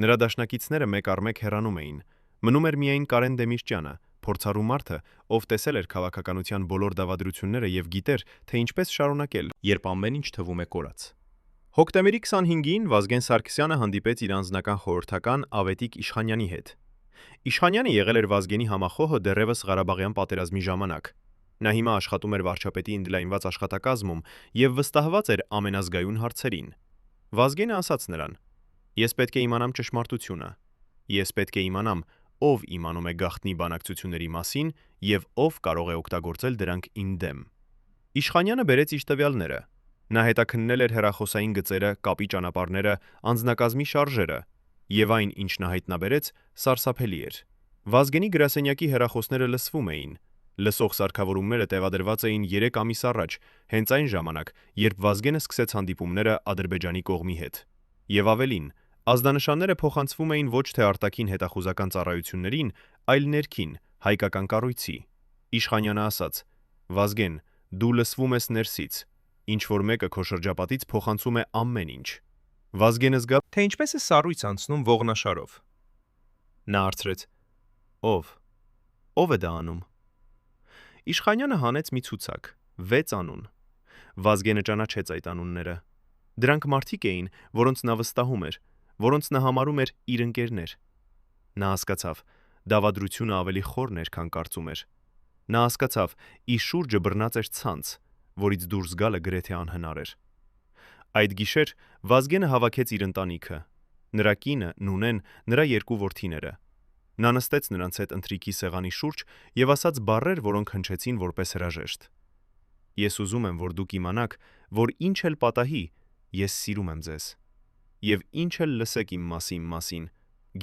Նրա դաշնակիցները մեկ առ մեկ հեռանում էին։ Մնում էր միայն Կարեն Դեմիրճյանը, փորձառու մարդը, ով տեսել էր քաղաքականության բոլոր դավադրությունները եւ գիտեր, թե ինչպես շարունակել, երբ ամեն ինչ թվում է կորած։ Հոկտեմբերի 25-ին Վազգեն Սարգսյանը հանդիպեց իր անձնական խորհրդական Ավետիք Իշխանյանի հետ։ Իշխանյանը եղել էր Վազգենի համախոհը դեռևս Ղարաբաղյան պատերազմի ժամանակ։ Նա հիմա աշխատում էր վարչապետի ընդլայնված աշխատակազմում եւ վստահված էր ամենազգայուն հարցերին։ Վազգենը ասաց նրան. Ես պետք է իմանամ ճշմարտությունը։ Ես պետք է իմանամ, ով իմանում է գաղտնի բանակցությունների մասին եւ ով կարող է օգտագործել դրանք ին դեմ։ Իշխանյանը բերեց իր տվյալները։ Նա հետաքննել էր հեռախոսային գծերը, կապի ճանապարհները, անձնակազմի շարժերը, եւ այն, ինչ նա հայտնաբերեց, սարսափելի էր։ Վազգենի գրասենյակի հեռախոսները լսվում էին։ Լսող սարքավորումները տեղադրված էին 3 ամիս առաջ, հենց այն ժամանակ, երբ Վազգենը սկսեց հանդիպումները Ադրբեջանի կողմի հետ։ Եվ ավելին, ազդանշանները փոխանցվում էին ոչ թե արտաքին հետախուզական ծառայություններին, այլ ներքին, հայկական կառույցի։ Իշխանյանը ասաց. Վազգեն, դու լսվում ես ներսից, ինչ որ մեկը քո շրջապատից փոխանցում է ամեն ինչ։ Վազգենը զգա, թե ինչպես է սառույց անցնում ողնաշարով։ Նա հարցրեց. Ով է դա անում։ Իշխանյանը հանեց մի ցուցակ, 6 անուն։ Վազգենը ճանաչեց այդ անունները։ Դրանք մարդիկ էին, որոնց նա վստահում էր, որոնց նա համարում էր իր ընկերներ։ Նա հասկացավ, դավադրությունը ավելի խորն էր, քան կարծում էր։ Նա հասկացավ, իր շուրջը բռնած էր ցանց, որից դուրս գալը գրեթե անհնար էր։ Այդ գիշեր Վազգենը հավաքեց իր ընտանիքը, նրա կինը, Նունեն, նրա 2 որդիները։ Նա նստեց նրանց հետ ընթրիքի սեղանի շուրջ եւ ասաց բառեր, որոնք հնչեցին որպես հրաժեշտ։ Ես ուզում եմ, որ դուք իմանաք, որ ինչ էլ պատահի, ես սիրում եմ ձեզ։ Եվ ինչ էլ լսեք իմ մասին,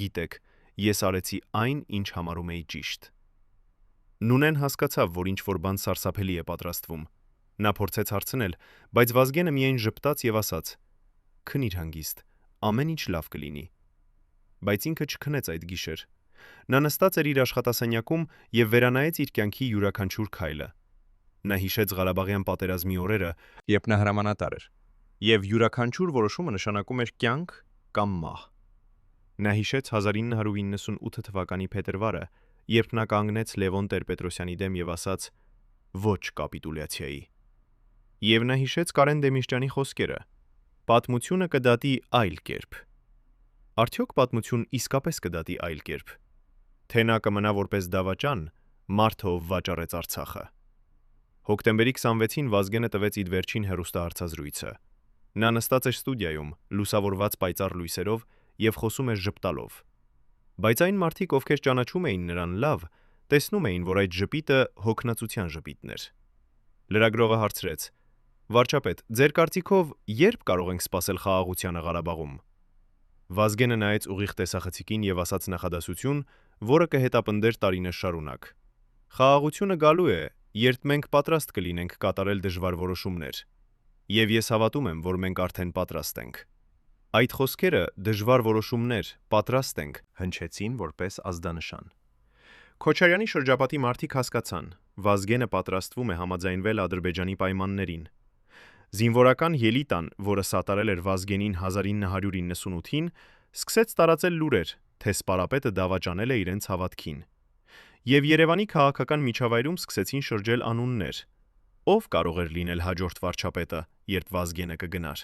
գիտեք, ես արեցի այն, ինչ համարում էի ճիշտ։ Նունեն հասկացավ, որ ինչ-որ բան սարսափելի է պատրաստվում։ Նա փորձեց հարցնել, բայց Վազգենը միայն ժպտաց եւ ասաց. Քնիր հանգիստ, ամեն ինչ լավ կլինի։ Բայց ինքը չքնեց այդ գիշեր։ Նա նստած էր իր աշխատասենյակում եւ վերանայեց իր կյանքի յուրաքանչյուր քայլը։ Նա հիշեց Ղարաբաղյան պատերազմի օրերը, երբ նա հրամանատար էր, եւ յուրաքանչյուր որոշումը նշանակում էր կյանք կամ մահ։ Նա հիշեց 1998 թվականի փետրվարը, երբ նա կանգնեց Լևոն Տեր-Պետրոսյանի դեմ եւ ասաց. ոչ կապիտուլյացիայի։ Եվ նա հիշեց Կարեն Դեմիրճյանի խոսքերը. պատմությունը կդատի այլ կերպ։ Արդյոք պատմություն իսկապես կդատի այլ կերպ։ Թե նա կմնա որպես դավաճան, մարդը ով վաճառեց Արցախը։ Հոկտեմբերի 26-ին Վազգենը տվեց իր վերջին հեռուստահարցազրույցը։ Նա նստած էր ստուդիայում, լուսավորված պայծառ լույսերով եւ խոսում էր ժպտալով։ Բայց այն մարդիկ, ովքեր ճանաչում էին նրան լավ, տեսնում էին, որ այդ ժպիտը հոգնածության ժպիտն էր։ Լրագրողը հարցրեց. Վարչապետ, ձեր կարծիքով երբ կարող ենք սպասել խաղաղությանը Ղարաբաղում։ Վազգենը նայեց ուղիղ տեսախցիկին եւ ասաց նախադասություն, որը կհետապնդեր տարիներ շարունակ։ Խաղաղությունը գալու է, երբ մենք պատրաստ կլինենք կատարել դժվար որոշումներ։ Եվ ես հավատում եմ, որ մենք արդեն պատրաստ ենք։ Այդ խոսքերը դժվար որոշումներ, պատրաստ ենք, հնչեցին որպես ազդանշան։ Քոչարյանի շրջապատի մարդիկ հասկացան, Վազգենը պատրաստվում է համաձայնվել Ադրբեջանի պայմաններին։ Զինվորական ելիտան, որը սատարել էր Վազգենին 1998-ին, սկսեց տարածել լուրեր, թե սպարապետը դավաճանել է իրենց հավատքին։ եւ Երևանի քաղաքական միջավայրում սկսեցին շրջել անուններ. ով կարող էր լինել հաջորդ վարչապետը, երբ Վազգենը կգնար։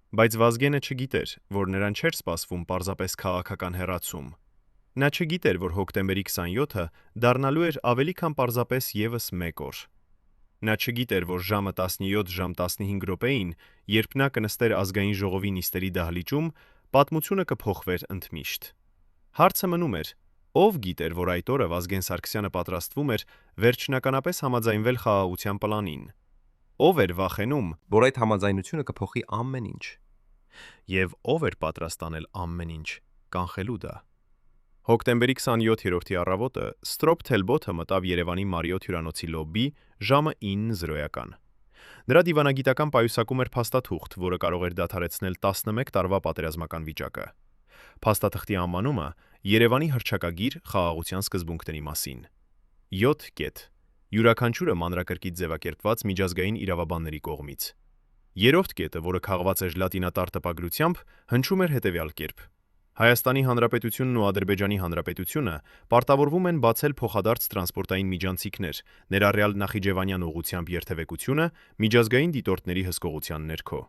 Բայց Վազգենը չգիտեր, որ նրան չէր սպասվում պարզապես քաղաքական հեռացում։ Նա չգիտեր, որ հոկտեմբերի 27-ը դառնալու էր ավելի քան պարզապես եւս մեկ օր։ Նա չգիտեր, որ ժամը 17 ժամ 15 րոպեին, երբ նա կնստեր ազգային ժողովի նիստերի դահլիճում, պատմությունը կփոխվեր ընդմիշտ։ Հարցը մնում էր. ով գիտեր, որ այդ օրը Վազգեն Սարգսյանը պատրաստվում էր վերջնականապես համաձայնվել խաղաղության պլանին։ Ով էր վախենում, որ այդ համաձայնությունը կփոխի ամեն ինչ։ եւ ով էր պատրաստ անել ամեն ինչ կանխելու դա։ Հոկտեմբերի 27-րդի առավոտը Ստրոփ Թելբոթը մտավ Երևանի Մարիոթ հյուրանոցի լոբբի ժամը 9:00։ Նրա դիվանագիտական պայուսակում էր փաստաթուղթ, որը կարող էր դադարեցնել 11 տարվա պատերազմական վիճակը։ Փաստաթղթի անվանումը Երևանի հռչակագիր խաղաղության սկզբունքների մասին։ 7 կետ։ Յուրաքանչյուրը մանրակրկիտ ձևակերպված միջազգային իրավաբանների կողմից։ Երրորդ կետը, որը քաղված էր լատինատար տպագրությամբ, հնչում էր հետևյալ կերպ. Հայաստանի Հանրապետությունն ու Ադրբեջանի Հանրապետությունը պարտավորվում են բացել փոխադարձ տրանսպորտային միջանցիկներ, ներառյալ Նախիջևանյան ուղղությամբ երթևեկությունը միջազգային դիտորդների հսկողության ներքո։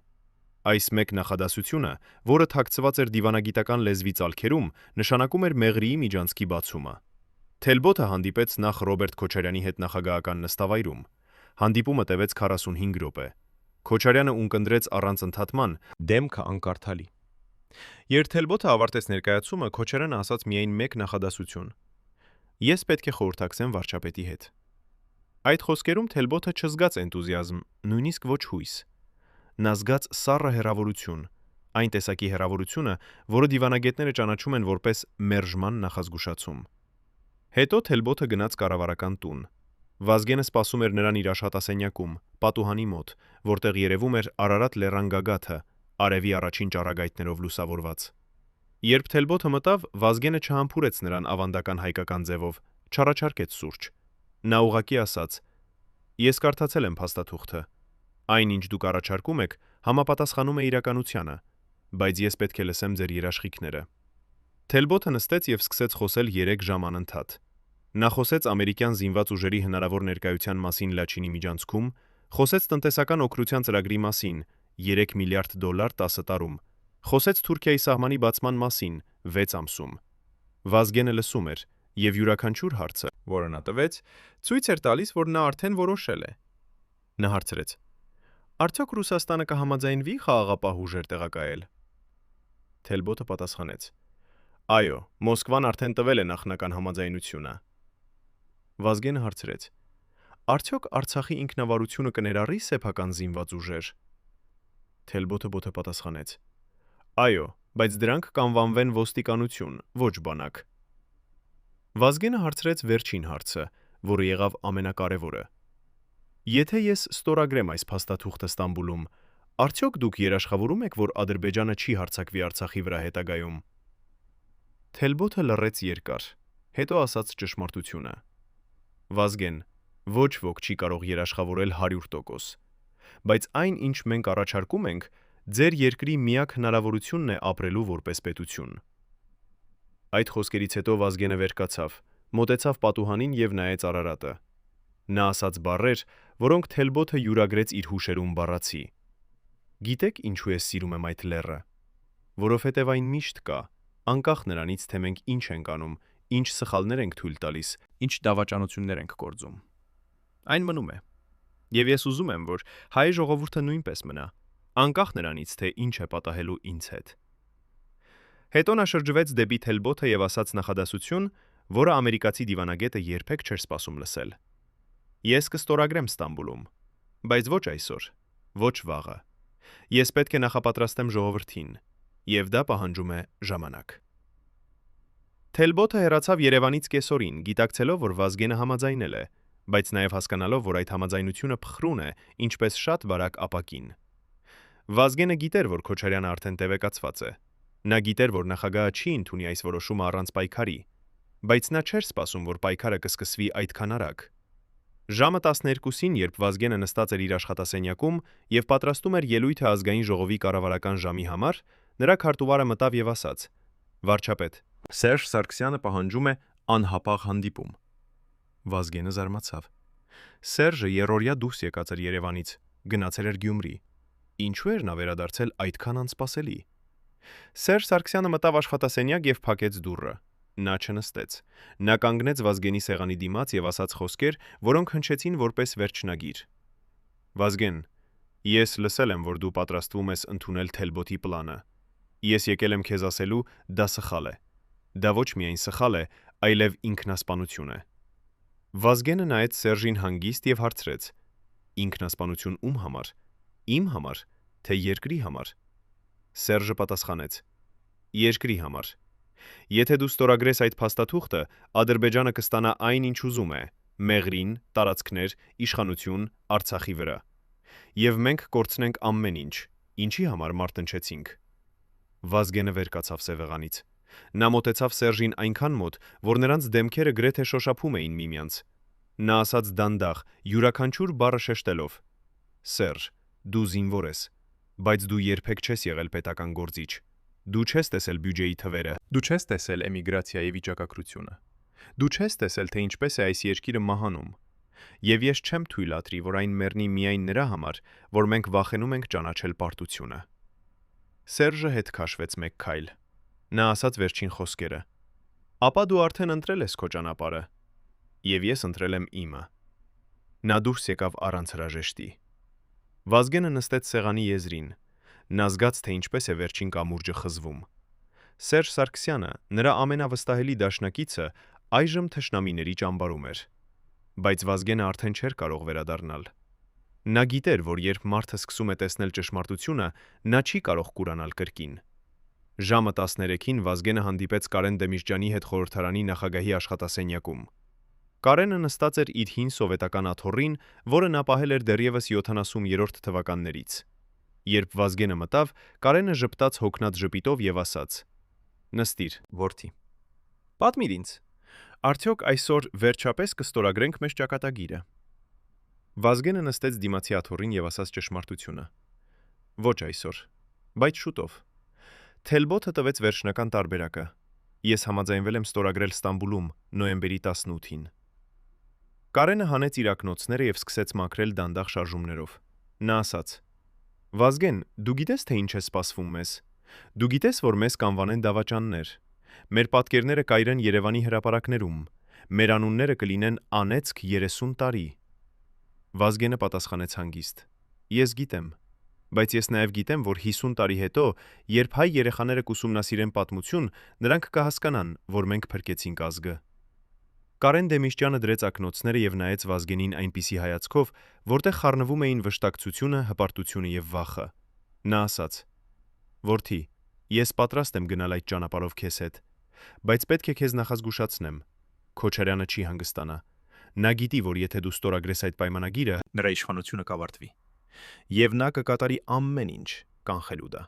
Այս մեկ նախադասությունը, որը թաքցված էր դիվանագիտական լեզվի ծալքերում, նշանակում էր Մեղրիի միջանցքի բացումը։ Թելբոթը հանդիպեց նախ Ռոբերտ Քոչարյանի հետ նախագահական նստավայրում։ Հանդիպումը տևեց 45 րոպե։ Քոչարյանը ունկնդրեց առանց ընդհատման. Դեմքը անկարդալի։ Երբ Թելբոթը ավարտեց ներկայացումը, Քոչարյանը ասաց միայն մեկ նախադասություն. Ես պետք է խորհրդակցեմ վարչապետի հետ։ Այդ խոսքերում Թելբոթը չզգաց էնտուզիազմ, նույնիսկ ոչ հույս։ Նա զգաց սառը հեռավորություն, այն տեսակի հեռավորությունը, որը դիվանագետները ճանաչում են որպես մերժման նախազգուշացում։ Հետո Թելբոթը գնաց կառավարական տուն։ Վազգենը սպասում էր նրան իր աշխատասենյակում, պատուհանի մոտ, որտեղ երևում էր Արարատ լեռան գագաթը, արևի առաջին ճառագայթներով լուսավորված։ Երբ Թելբոթը մտավ, Վազգենը չհամբուրեց նրան ավանդական հայկական ձևով, չառաջարկեց սուրճ։ Նա ուղղակի ասաց. Ես կարդացել եմ փաստաթուղթը։ Այն, ինչ դուք առաջարկում եք, համապատասխանում է իրականությանը, բայց ես պետք է լսեմ ձեր երաշխիքները։ Թելբոթը նստեց եւ սկսեց խոսել 3 ժամ անընդհատ։ Նա խոսեց ամերիկյան զինված ուժերի հնարավոր ներկայության մասին Լաչինի միջանցքում, խոսեց տնտեսական օգնության ծրագրի մասին 3 միլիարդ դոլար 10 տարում, խոսեց Թուրքիայի սահմանի բացման մասին 6 ամսում։ Վազգենը լսում էր, եւ յուրաքանչյուր հարցը, որը նա տվեց, ցույց էր տալիս, որ նա արդեն որոշել է։ Նա հարցրեց. Արդյոք Ռուսաստանը կհամաձայնվի խաղաղապահ ուժեր տեղակայել։ Թելբոթը պատասխանեց. Այո, Մոսկվան արդեն տվել է նախնական համաձայնությունը։ Վազգենը հարցրեց. Արդյոք Արցախի ինքնավարությունը կներառի սեփական զինված ուժեր։ Թելբոթը պատասխանեց. Այո, բայց դրանք կանվանվեն ոստիկանություն, ոչ բանակ։ Վազգենը հարցրեց վերջին հարցը, որը եղավ ամենակարևորը. Եթե ես ստորագրեմ այս փաստաթուղթը Ստամբուլում, արդյոք դուք երաշխավորում եք, որ Ադրբեջանը չի հարձակվի Արցախի վրա հետագայում։ Թելբոթը լռեց երկար, հետո ասաց ճշմարտությունը. Վազգեն, ոչ ոք չի կարող երաշխավորել 100%, բայց այն, ինչ մենք առաջարկում ենք, ձեր երկրի միակ հնարավորությունն է ապրելու որպես պետություն։ Այդ խոսքերից հետո Վազգենը վեր կացավ, մոտեցավ պատուհանին եւ նայեց Արարատը։ Նա ասաց բառեր, որոնք Թելբոթը յուրագրեց իր հուշերում բառացի։ Գիտեք ինչու ես սիրում եմ այդ լեռը, որովհետև այն միշտ կա, անկախ նրանից, թե մենք ինչ ենք անում, ինչ սխալներ ենք թույլ տալիս, ինչ դավաճանություններ ենք գործում։ Այն մնում է։ Եվ ես ուզում եմ, որ հայ ժողովուրդը նույնպես մնա, անկախ նրանից, թե ինչ է պատահելու ինձ հետ։ Հետո նա շրջվեց դեպի Թելբոթը եւ ասաց նախադասություն, որը ամերիկացի դիվանագետը երբեք չէր սպասում լսել։ Ես կստորագրեմ Ստամբուլում, բայց ոչ այսօր, ոչ վաղը։ Ես պետք է նախապատրաստեմ ժողովրդին, եւ դա պահանջում է ժամանակ։ Թելբոթը հեռացավ Երևանից կեսօրին, գիտակցելով, որ Վազգենը համաձայնել է, բայց նաեւ հասկանալով, որ այդ համաձայնությունը փխրուն է, ինչպես շատ բարակ ապակին։ Վազգենը գիտեր, որ Քոչարյանը արդեն տեղեկացված է։ Նա գիտեր, որ նախագահը չի ընդունի այս որոշումը առանց պայքարի, բայց նա չէր սպասում, որ պայքարը կսկսվի այդքան արագ։ Ժամը 12-ին, երբ Վազգենը նստած էր իր աշխատասենյակում եւ պատրաստում էր ելույթը ազգային ժողովի կառավարական ժամի համար, նրա քարտուղարը մտավ եւ ասաց. Վարչապետ, Սերժ Սարգսյանը պահանջում է անհապաղ հանդիպում։ Վազգենը զարմացավ։ Սերժը երրորդյա դուրս եկած էր Երևանից, գնացել էր Գյումրի։ Ինչու էր նա վերադարձել այդքան անսպասելի։ Սերժ Սարգսյանը մտավ աշխատասենյակ եւ փակեց դուռը։ Նա չնստեց։ Նա կանգնեց Վազգենի սեղանի դիմաց եւ ասաց խոսքեր, որոնք հնչեցին որպես վերջնագիր։ Վազգեն, ես լսել եմ, որ դու պատրաստվում ես ընդունել Թելբոտի պլանը։ Ես եկել եմ քեզ ասելու, դա սխալ է։ Դա ոչ միայն սխալ է, այլև ինքնասպանություն է։ Վազգենը նայեց Սերժին հանգիստ եւ հարցրեց. Ինքնասպանություն ում համար։ Իմ համար, թե երկրի համար։ Սերժը պատասխանեց. Երկրի համար։ Եթե դու ստորագրես այդ փաստաթուղթը, Ադրբեջանը կստանա այն, ինչ ուզում է՝ մեղրին, տարածքներ, իշխանություն Արցախի վրա։ Եվ մենք կորցնենք ամեն ինչ, ինչի համար մարտնչեցինք։ Վազգենը վեր կացավ սեղանից։ Նա մոտեցավ Սերժին այնքան մոտ, որ նրանց դեմքերը գրեթե շոշափում էին միմյանց։ Նա ասաց դանդաղ, յուրաքանչյուր բառը շեշտելով. Սերժ, դու զինվոր ես, բայց դու երբեք չես եղել պետական գործիչ։ Դու չես տեսել բյուջեի թվերը, դու չես տեսել էմիգրացիայի վիճակագրությունը։ Դու չես տեսել, թե ինչպես է այս երկիրը մահանում։ Եվ ես չեմ թույլատրի, որ այն մեռնի միայն նրա համար, որ մենք վախենում ենք ճանաչել պարտությունը։ Սերժը հետ քաշվեց մեկ քայլ։ Նա ասաց վերջին խոսքերը. Ապա դու արդեն ընտրել ես քո ճանապարհը, եւ ես ընտրել եմ իմը։ Նա դուրս եկավ առանց հրաժեշտի։ Վազգենը նստեց սեղանի եզրին։ Նա զգաց, թե ինչպես է վերջին կամուրջը խզվում։ Սերժ Սարգսյանը, նրա ամենավստահելի դաշնակիցը, այժմ թշնամիների ճամբարում էր։ Բայց Վազգենը արդեն չէր կարող վերադառնալ։ Նա գիտեր, որ երբ մարդը սկսում է տեսնել ճշմարտությունը, նա չի կարող կուրանալ կրկին։ Ժամը 13-ին Վազգենը հանդիպեց Կարեն Դեմիրճյանի հետ խորհրդարանի նախագահի աշխատասենյակում։ Կարենը նստած էր իր հին սովետական աթոռին, որը նա պահել էր դեռևս 70-րդ թվականներից։ Երբ Վազգենը մտավ, Կարենը ժպտաց հոգնած ժպիտով եւ ասաց. Նստիր, որդի։ Պատմիր ինձ, արդյոք այսօր վերջապես կստորագրենք մեզ ճակատագիրը։ Վազգենը նստեց դիմացի աթոռին եւ ասաց ճշմարտությունը. Ոչ այսօր, բայց շուտով։ Թելբոթը տվեց վերջնական տարբերակը։ Ես համաձայնվել եմ ստորագրել Ստամբուլում նոյեմբերի 18-ին։ Կարենը հանեց իր ակնոցները եւ սկսեց մաքրել դանդաղ շարժումներով։ Նա ասաց. Վազգեն, դու գիտես, թե ինչ է սպասվում մեզ։ Դու գիտես, որ մեզ կանվանեն դավաճաններ։ Մեր պատկերները կայրեն Երևանի հրապարակներում։ Մեր անունները կլինեն անեծք 30 տարի։ Վազգենը պատասխանեց հանգիստ. Ես գիտեմ, բայց ես նաև գիտեմ, որ 50 տարի հետո, երբ հայ երեխաները կուսումնասիրեն պատմություն, նրանք կհասկանան, որ մենք փրկեցինք ազգը։ Կարեն Դեմիրճյանը դրեց ակնոցները եւ նայեց Վազգենին այնպիսի հայացքով, որտեղ խառնվում էին վշտակցությունը, հպարտությունը եւ վախը։ Նա ասաց. Որդի, ես պատրաստ եմ գնալ այդ ճանապարհով քեզ հետ, բայց պետք է քեզ նախազգուշացնեմ. Քոչարյանը չի հանգստանա։ Նա գիտի, որ եթե դու ստորագրես այդ պայմանագիրը, նրա իշխանությունը կավարտվի։ Եվ նա կկատարի ամեն ինչ կանխելու դա։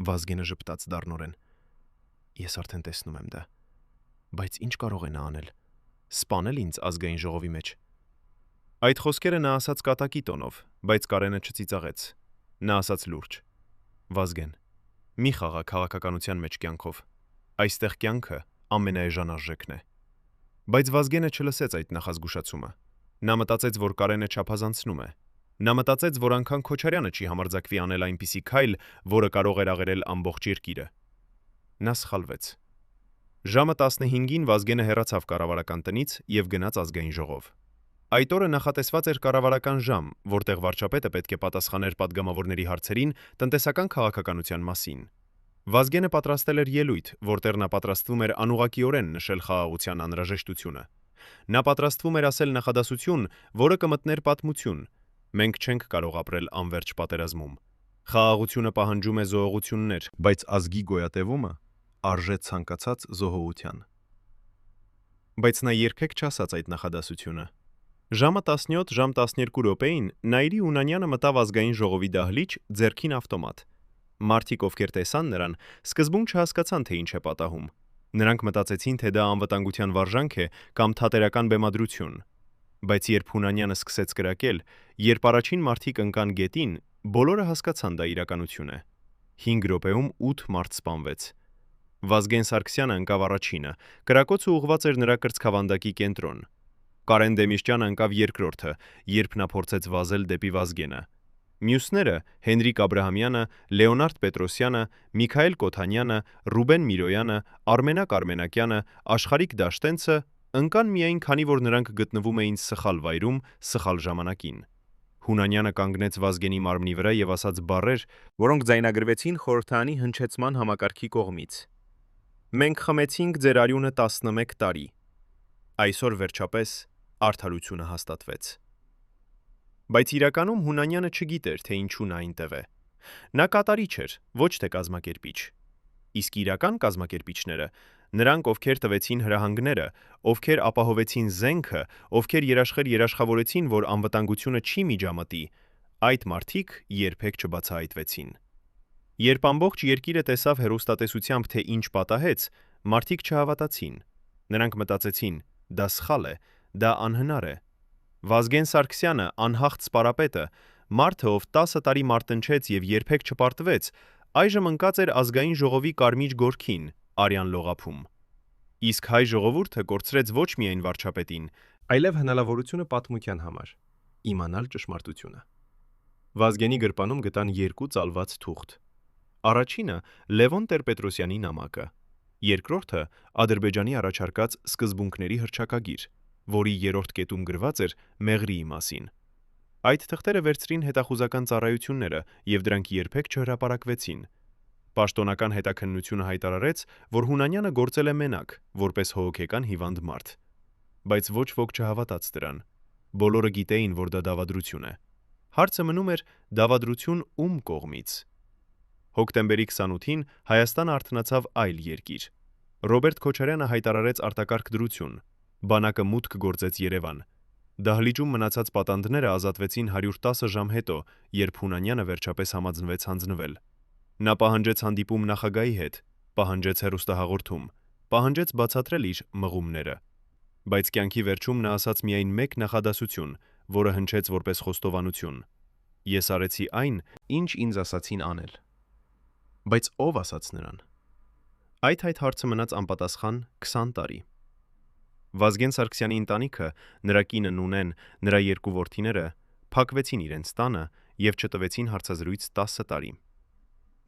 Վազգենը ժպտաց դառնորեն. Ես արդեն տեսնում եմ դա։ Բայց ինչ կարող է նա անել։ Սպանել ինձ ազգային ժողովի մեջ։ Այդ խոսքերը նա ասաց կատակի տոնով, բայց Կարենը չծիծաղեց։ Նա ասաց լուրջ. Վազգեն, մի խաղա քաղաքականության մեջ կյանքով։ Այստեղ կյանքը ամենաէժան արժեքն է։ Բայց Վազգենը չլսեց այդ նախազգուշացումը։ Նա մտածեց, որ Կարենը չափազանցնում է։ Նա մտածեց, որ անգամ Քոչարյանը չի համարձակվի անել այնպիսի քայլ, որը կարող էր աղերել ամբողջ երկիրը։ Նա սխալվեց։ Ժամը 15-ին Վազգենը հեռացավ կառավարական տնից եւ գնաց ազգային ժողով։ Այդ օրը նախատեսված էր կառավարական ժամ, որտեղ վարչապետը պետք է պատասխաներ падգամավորների հարցերին տնտեսական քաղաքականության մասին։ Վազգենը պատրաստել էր ելույթ, որտեղ նա պատրաստվում էր անուղղակիորեն նշել խաղաղության անհրաժեշտությունը։ Նա պատրաստվում էր ասել նախադասություն, որը կմտներ պատմություն. Մենք չենք կարող ապրել անվերջ պատերազմում։ Խաղաղությունը պահանջում է զոհողություններ, բայց ազգի գոյատևումը արժե ցանկացած զոհողության։ Բայց նա երբեք չասաց այդ նախադասությունը։ Ժամը 17, ժամ 12 րոպեին Նաիրի Ունանյանը մտավ ազգային ժողովի դահլիճ, ձեռքին ավտոմատ։ Մարդիկ, ովքեր տեսան նրան, սկզբում չհասկացան, թե ինչ է պատահում։ Նրանք մտածեցին, թե դա անվտանգության վարժանք է կամ թատերական բեմադրություն։ Բայց երբ Հունանյանը սկսեց կրակել, երբ առաջին մարդիկ ընկան գետին, բոլորը հասկացան դա իրականություն է։ 5 րոպեում 8 մարդ սպանվեց։ Վազգեն Սարգսյանը ընկավ առաջինը, կրակոցը ուղղված էր նրա կրծքավանդակի կենտրոն։ Կարեն Դեմիշճյանը ընկավ երկրորդը, երբ նա փորձեց վազել դեպի Վազգենը։ Մյուսները՝ Հենրիկ Աբրահամյանը, Լեոնարդ Պետրոսյանը, Միքայել Կոթանյանը, Ռուբեն Միրոյանը, Արմենակ Արմենակյանը, Աշխարհիկ Դաշտենցը ընկան միայն քանի որ նրանք գտնվում էին սխալ վայրում, սխալ ժամանակին։ Հունանյանը կանգնեց Վազգենի մարմնի վրա եւ ասաց բառեր, որոնք ձայնագրվեցին խորհրդարանի հնչեցման համակարգի կողմից։ Մենք խմեցինք ձեր արյունը 11 տարի։ Այսօր վերջապես արդարությունը հաստատվեց։ Բայց իրականում Հունանյանը չգիտեր, թե ինչու նա այնտեղ է։ Նա կատարիչ էր, ոչ թե կազմակերպիչ։ Իսկ իրական կազմակերպիչները, նրանք, ովքեր տվեցին հրահանգները, ովքեր ապահովեցին զենքը, ովքեր երաշխավորեցին, որ անվտանգությունը չի միջամտի, այդ մարդիկ երբեք չբացահայտվեցին։ Երբ ամբողջ երկիրը տեսավ հեռուստատեսությամբ, թե ինչ պատահեց, մարդիկ չհավատացին։ Նրանք մտածեցին, դա սխալ է, դա անհնար է։ Վազգեն Սարգսյանը, անհաղթ սպարապետը, մարդը, ով 10 տարի մարտնչեց եւ երբեք չպարտվեց, այժմ ընկած էր ազգային ժողովի կարմիր գորքին, արյան լողափում։ Իսկ հայ ժողովուրդը կորցրեց ոչ միայն վարչապետին, Այլև հնարավորությունը պատմության համար իմանալ ճշմարտությունը։ Վազգենի գրպանում գտան 2 ծալված թուղթ։ Առաջինը Լևոն Տեր-Պետրոսյանի նամակը, երկրորդը Ադրբեջանի առաջարկած սկզբունքների հռչակագիր, որի 3-րդ կետում գրված էր Մեղրիի մասին։ Այդ թղթերը վերցրին հետախուզական ծառայությունները եւ դրանք երբեք չհրապարակվեցին։ Պաշտոնական հետաքննությունը հայտարարեց, որ Հունանյանը գործել է մենակ, որպես հոգեկան հիվանդ մարդ։ Բայց ոչ ոք չհավատաց դրան։ Բոլորը գիտեին, որ դա դավադրություն է։ Հարցը մնում էր դավադրություն ում կողմից։ Հոկտեմբերի 28-ին Հայաստանը արթնացավ այլ երկիր։ Ռոբերտ Քոչարյանը հայտարարեց արտակարգ դրություն։ Բանակը մուտք գործեց Երևան։ Դահլիճում մնացած պատանդները ազատվեցին 110 ժամ հետո, երբ Հունանյանը վերջապես համաձնվեց հանձնվել։ Նա պահանջեց հանդիպում նախագահի հետ, պահանջեց հեռուստահաղորդում, պահանջեց բացատրել իր մղումները։ Բայց կյանքի վերջում նա ասաց միայն մեկ նախադասություն, որը հնչեց որպես խոստովանություն. Ես արեցի այն, Ինչ ինձ ասացին անել։ բայց ով ասաց նրան։ Այդ հարցը մնաց անպատասխան 20 տարի։ Վազգեն Սարգսյանի ընտանիքը, նրա կինը Նունեն, նրա 2 որդիները փակվեցին իրենց տանը եւ չտվեցին հարցազրույց 10 տարի։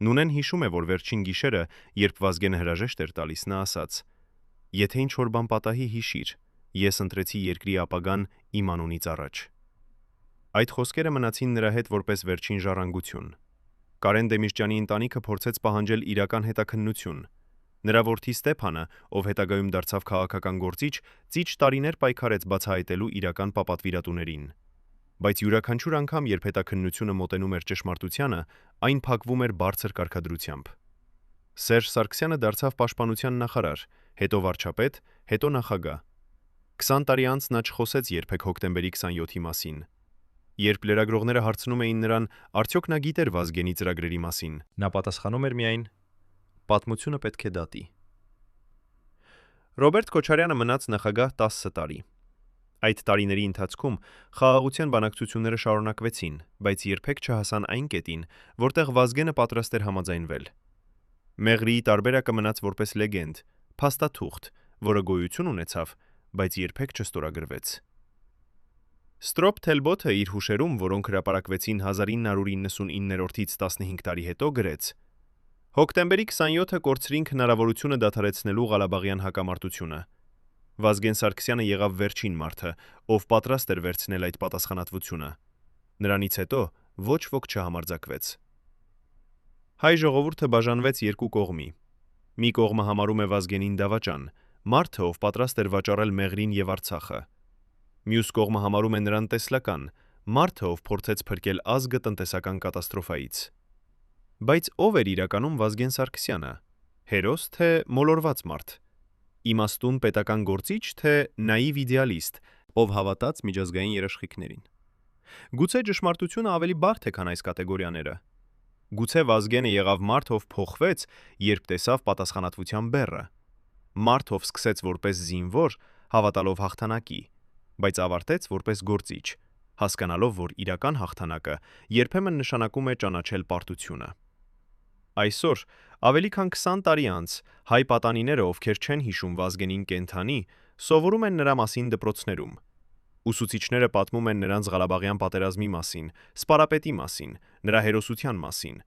Նունեն հիշում է, որ վերջին գիշերը, երբ Վազգենը հրաժեշտ էր տալիս, նա ասաց. «Եթե ինչ որ բան պատահի, հիշիր, ես ընտրեցի երկրի ապագան իմ անունից առաջ»։ Այդ խոսքերը մնացին նրա հետ որպես վերջին ժառանգություն։ Կարեն Դեմիշճյանի ընտանիքը փորձեց պահանջել իրական հետաքննություն։ Նրա որդի Ստեփանը, ով հետագայում դարձավ քաղաքական գործիչ, ծիչ տարիներ պայքարեց բացահայտելու իրական պապատվիրատուներին։ Բայց յուրաքանչյուր անգամ, երբ հետաքննությունը մոտենում էր ճշմարտությանը, այն փակվում էր բարձր կարգադրությամբ։ Սերժ Սարգսյանը դարձավ պաշտպանության նախարար, հետո վարչապետ, հետո նախագահ։ 20 տարի անց նա չխոսեց երբեք հոկտեմբերի 27-ի մասին։ Երբ լրագրողները հարցնում էին նրան, արդյոք նա գիտեր Վազգենի ծրագրերի մասին, Նա պատասխանում էր միայն. Պատմությունը պետք է դատի։ Ռոբերտ Քոչարյանը մնաց նախագահ 10 տարի։ Այդ տարիների ընթացքում խաղաղության բանակցությունները շարունակվեցին, բայց երբեք չհասան այն կետին, որտեղ Վազգենը պատրաստ էր համաձայնվել։ Մեղրիի տարբերակը մնաց որպես լեգենդ, փաստաթուղթ, որը գոյություն ունեցավ, բայց երբեք չստորագրվեց։ Ստրոփ Թելբոթը իր հուշերում, որոնք հրապարակվեցին 1999-ից 15 տարի հետո, գրեց. Հոկտեմբերի 27-ը կորցրինք հնարավորությունը դադարեցնելու Ղարաբաղյան հակամարտությունը։ Վազգեն Սարգսյանը եղավ վերջին մարդը, ով պատրաստ էր վերցնել այդ պատասխանատվությունը։ Նրանից հետո ոչ ոք չհամարձակվեց։ Հայ ժողովուրդը բաժանվեց երկու կողմի։ Մի կողմը համարում է Վազգենին դավաճան, մարդը, ով պատրաստ էր վաճառել Մեղրին եւ Արցախը։ Մյուս կողմը համարում է նրան տեսլական, մարդը, ով փորձեց փրկել ազգը տնտեսական կատաստրոֆայից։ Բայց ով էր իրականում Վազգեն Սարգսյանը։ Հերոս թե մոլորված մարդ։ Իմաստուն պետական գործիչ թե նաիվ իդեալիստ, ով հավատաց միջազգային երաշխիքներին։ Գուցե ճշմարտությունը ավելի բարդ է, քան այս կատեգորիաները։ Գուցե Վազգենը եղավ մարդ, ով փոխվեց, երբ տեսավ պատասխանատվության բեռը։ Մարդ, ով սկսեց որպես զինվոր, հավատալով հաղթանակի, բայց ավարտեց որպես գործիչ, հասկանալով, որ իրական հաղթանակը երբեմն նշանակում է ճանաչել պարտությունը։ Այսօր, ավելի քան 20 տարի անց, հայ պատանիները, ովքեր չեն հիշում Վազգենին կենդանի, սովորում են նրա մասին դպրոցներում։ Ուսուցիչները պատմում են նրանց Ղարաբաղյան պատերազմի մասին, Սպարապետի մասին, նրա հերոսության մասին,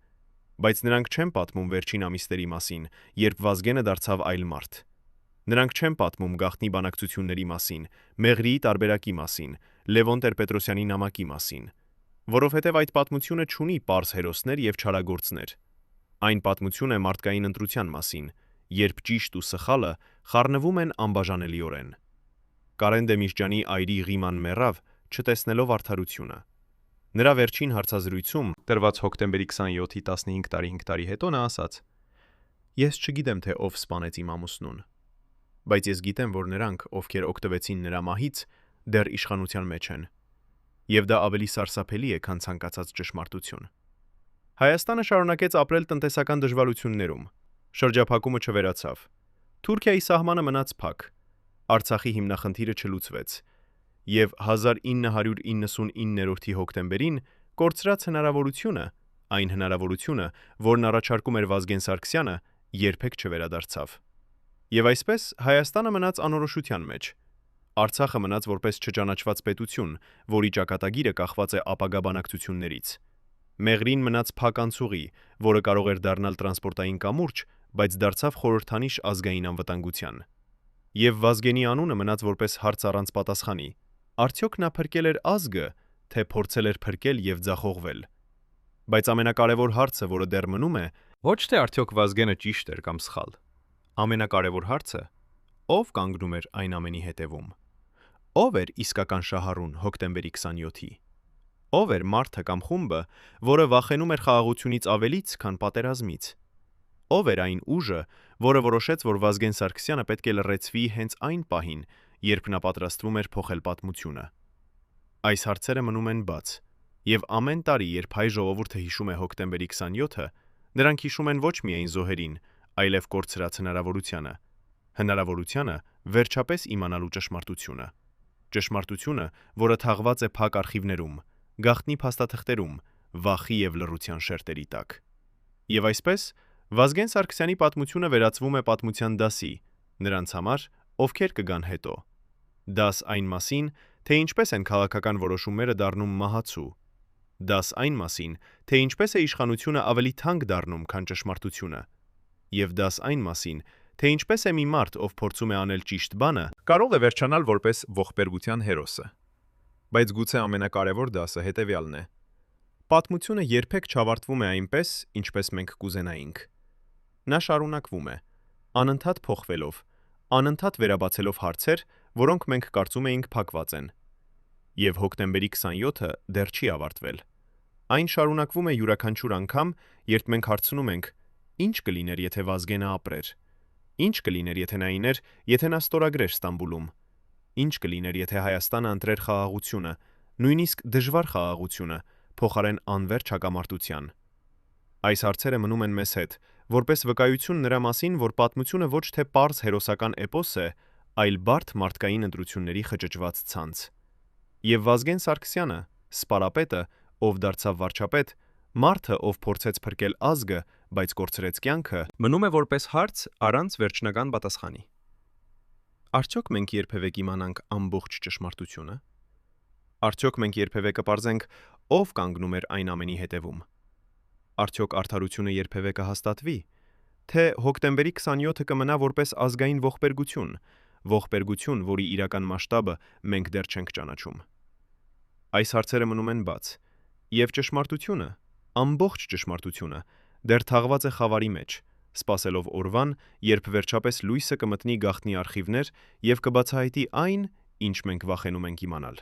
բայց նրանք չեն պատմում վերջին ամիսների մասին, երբ Վազգենը դարձավ այլ մարդ։ Նրանք չեն պատմում գաղտնի բանակցությունների մասին, Մեղրիի տարբերակի մասին, Լևոն Տեր-Պետրոսյանի նամակի մասին, որովհետև այդ պատմությունը չունի պարզ հերոսներ եւ չարագործներ։ Այն պատմություն է մարդկային ընտրության մասին, երբ ճիշտ ու սխալը խառնվում են անբաժանելիորեն։ Կարեն Դեմիրճյանի այրի Ղիման մեռավ, չտեսնելով արդարությունը։ Նրա վերջին հարցազրույցում, տրված հոկտեմբերի 27-ի 15 տարի հետո, նա ասաց. «Ես չգիտեմ, թե ով սպանեց իմ ամուսնուն, բայց ես գիտեմ, որ նրանք, ովքեր օգտվեցին նրա մահից, դեռ իշխանության մեջ են, եւ դա ավելի սարսափելի է, քան ցանկացած ճշմարտություն»։ Հայաստանը շարունակեց ապրել տնտեսական դժվարություններում։ Շրջափակումը չվերացավ։ Թուրքիայի սահմանը մնաց փակ։ Արցախի հիմնախնդիրը չլուծվեց։ Եվ 1999 հոկտեմբերին կորցրած հնարավորությունը, այն հնարավորությունը, որն առաջարկում էր Վազգեն Սարգսյանը, երբեք չվերադարձավ։ Եվ այսպես Հայաստանը մնաց անորոշության մեջ։ Արցախը մնաց որպես չճանաչված պետություն, որի ճակատագիրը կախված է ապագա բանակցություններից։ Մեղրին մնաց փակ անցուղի, որը կարող էր դառնալ տրանսպորտային կամուրջ, բայց դարձավ խորհրդանիշ ազգային անվտանգության։ Եվ Վազգենի անունը մնաց որպես հարց առանց պատասխանի։ Արդյոք նա փրկել էր ազգը, թե փորձել էր փրկել եւ ձախողվել։ Բայց ամենակարևոր հարցը, որը դեռ մնում է, ոչ թե արդյոք Վազգենը ճիշտ էր կամ սխալ։ Ամենակարևոր հարցը՝ ով կանգնում էր այն ամենի հետևում։ Ով էր իսկական շահառուն հոկտեմբերի 27-ի։ Ով էր մարդը կամ խումբը, որը վախենում էր խաղաղությունից ավելից, քան պատերազմից։ Ով էր այն ուժը, որը որոշեց, որ Վազգեն Սարգսյանը պետք է լռեցվի հենց այն պահին, երբ նա պատրաստվում էր փոխել պատմությունը։ Այս հարցերը մնում են բաց, եւ ամեն տարի, երբ հայ ժողովուրդը հիշում է հոկտեմբերի 27-ը, նրանք հիշում են ոչ միայն զոհերին, այլև կորցրած հնարավորությունը վերջապես իմանալու ճշմարտությունը։ Ճշմարտությունը, որը թաղված է փակ արխիվներում, գաղտնի փաստաթղթերում, վախի եւ լռության շերտերի տակ։ Եվ այսպես Վազգեն Սարգսյանի պատմությունը վերածվում է պատմության դասի, նրանց համար, ովքեր կգան հետո։ Դաս այն մասին, թե ինչպես են քաղաքական որոշումները դառնում մահացու։ Դաս այն մասին, թե ինչպես է իշխանությունը ավելի թանկ դառնում, քան ճշմարտությունը։ Եվ դաս այն մասին, թե ինչպես է մի մարդ, ով փորձում է անել ճիշտ բանը, կարող է վերջանալ որպես ողբերգության հերոսը։ Բայց գուցե ամենակարևոր դասը հետևյալն է. պատմությունը երբեք չավարտվում է այնպես, ինչպես մենք կուզենայինք։ Նա շարունակվում է, անընդհատ փոխվելով, անընդհատ վերաբացելով հարցեր, որոնք մենք կարծում էինք փակված են։ Եվ հոկտեմբերի 27-ը դեռ չի ավարտվել։ Այն շարունակվում է յուրաքանչյուր անգամ, երբ մենք հարցնում ենք. ինչ կլիներ, եթե Վազգենը ապրեր։ Ինչ կլիներ, եթե նա իներ, եթե նա ստորագրեր Ստամբուլում։ Ինչ կլիներ, եթե Հայաստանը ընտրեր խաղաղությունը, նույնիսկ դժվար խաղաղությունը, փոխարեն անվերջ հակամարտության։ Այս հարցերը մնում են մեզ հետ, որպես վկայություն նրա մասին, որ պատմությունը ոչ թե պարզ հերոսական էպոս է, այլ բարդ մարդկային ընտրությունների խճճված ցանց։ Եվ Վազգեն Սարգսյանը, Սպարապետը, ով դարձավ վարչապետ, մարդը, ով փորձեց փրկել ազգը, բայց կորցրեց կյանքը, մնում է որպես հարց առանց վերջնական պատասխանի։ Արդյոք մենք երբևէ կիմանանք ամբողջ ճշմարտությունը։ Արդյոք մենք երբևէ կպարզենք, ով կանգնում էր այն ամենի հետևում։ Արդյոք արդարությունը երբևէ կհաստատվի, թե հոկտեմբերի 27-ը կմնա որպես ազգային ողբերգություն, որի իրական մասշտաբը մենք դեռ չենք ճանաչում։ Այս հարցերը մնում են բաց, եւ ճշմարտությունը, ամբողջ ճշմարտությունը, դեռ թաղված է խավարի մեջ, սպասելով օրվան, երբ վերջապես լույսը կմտնի գաղտնի արխիվներ եւ կբացահայտի այն, ինչ մենք վախենում ենք իմանալ։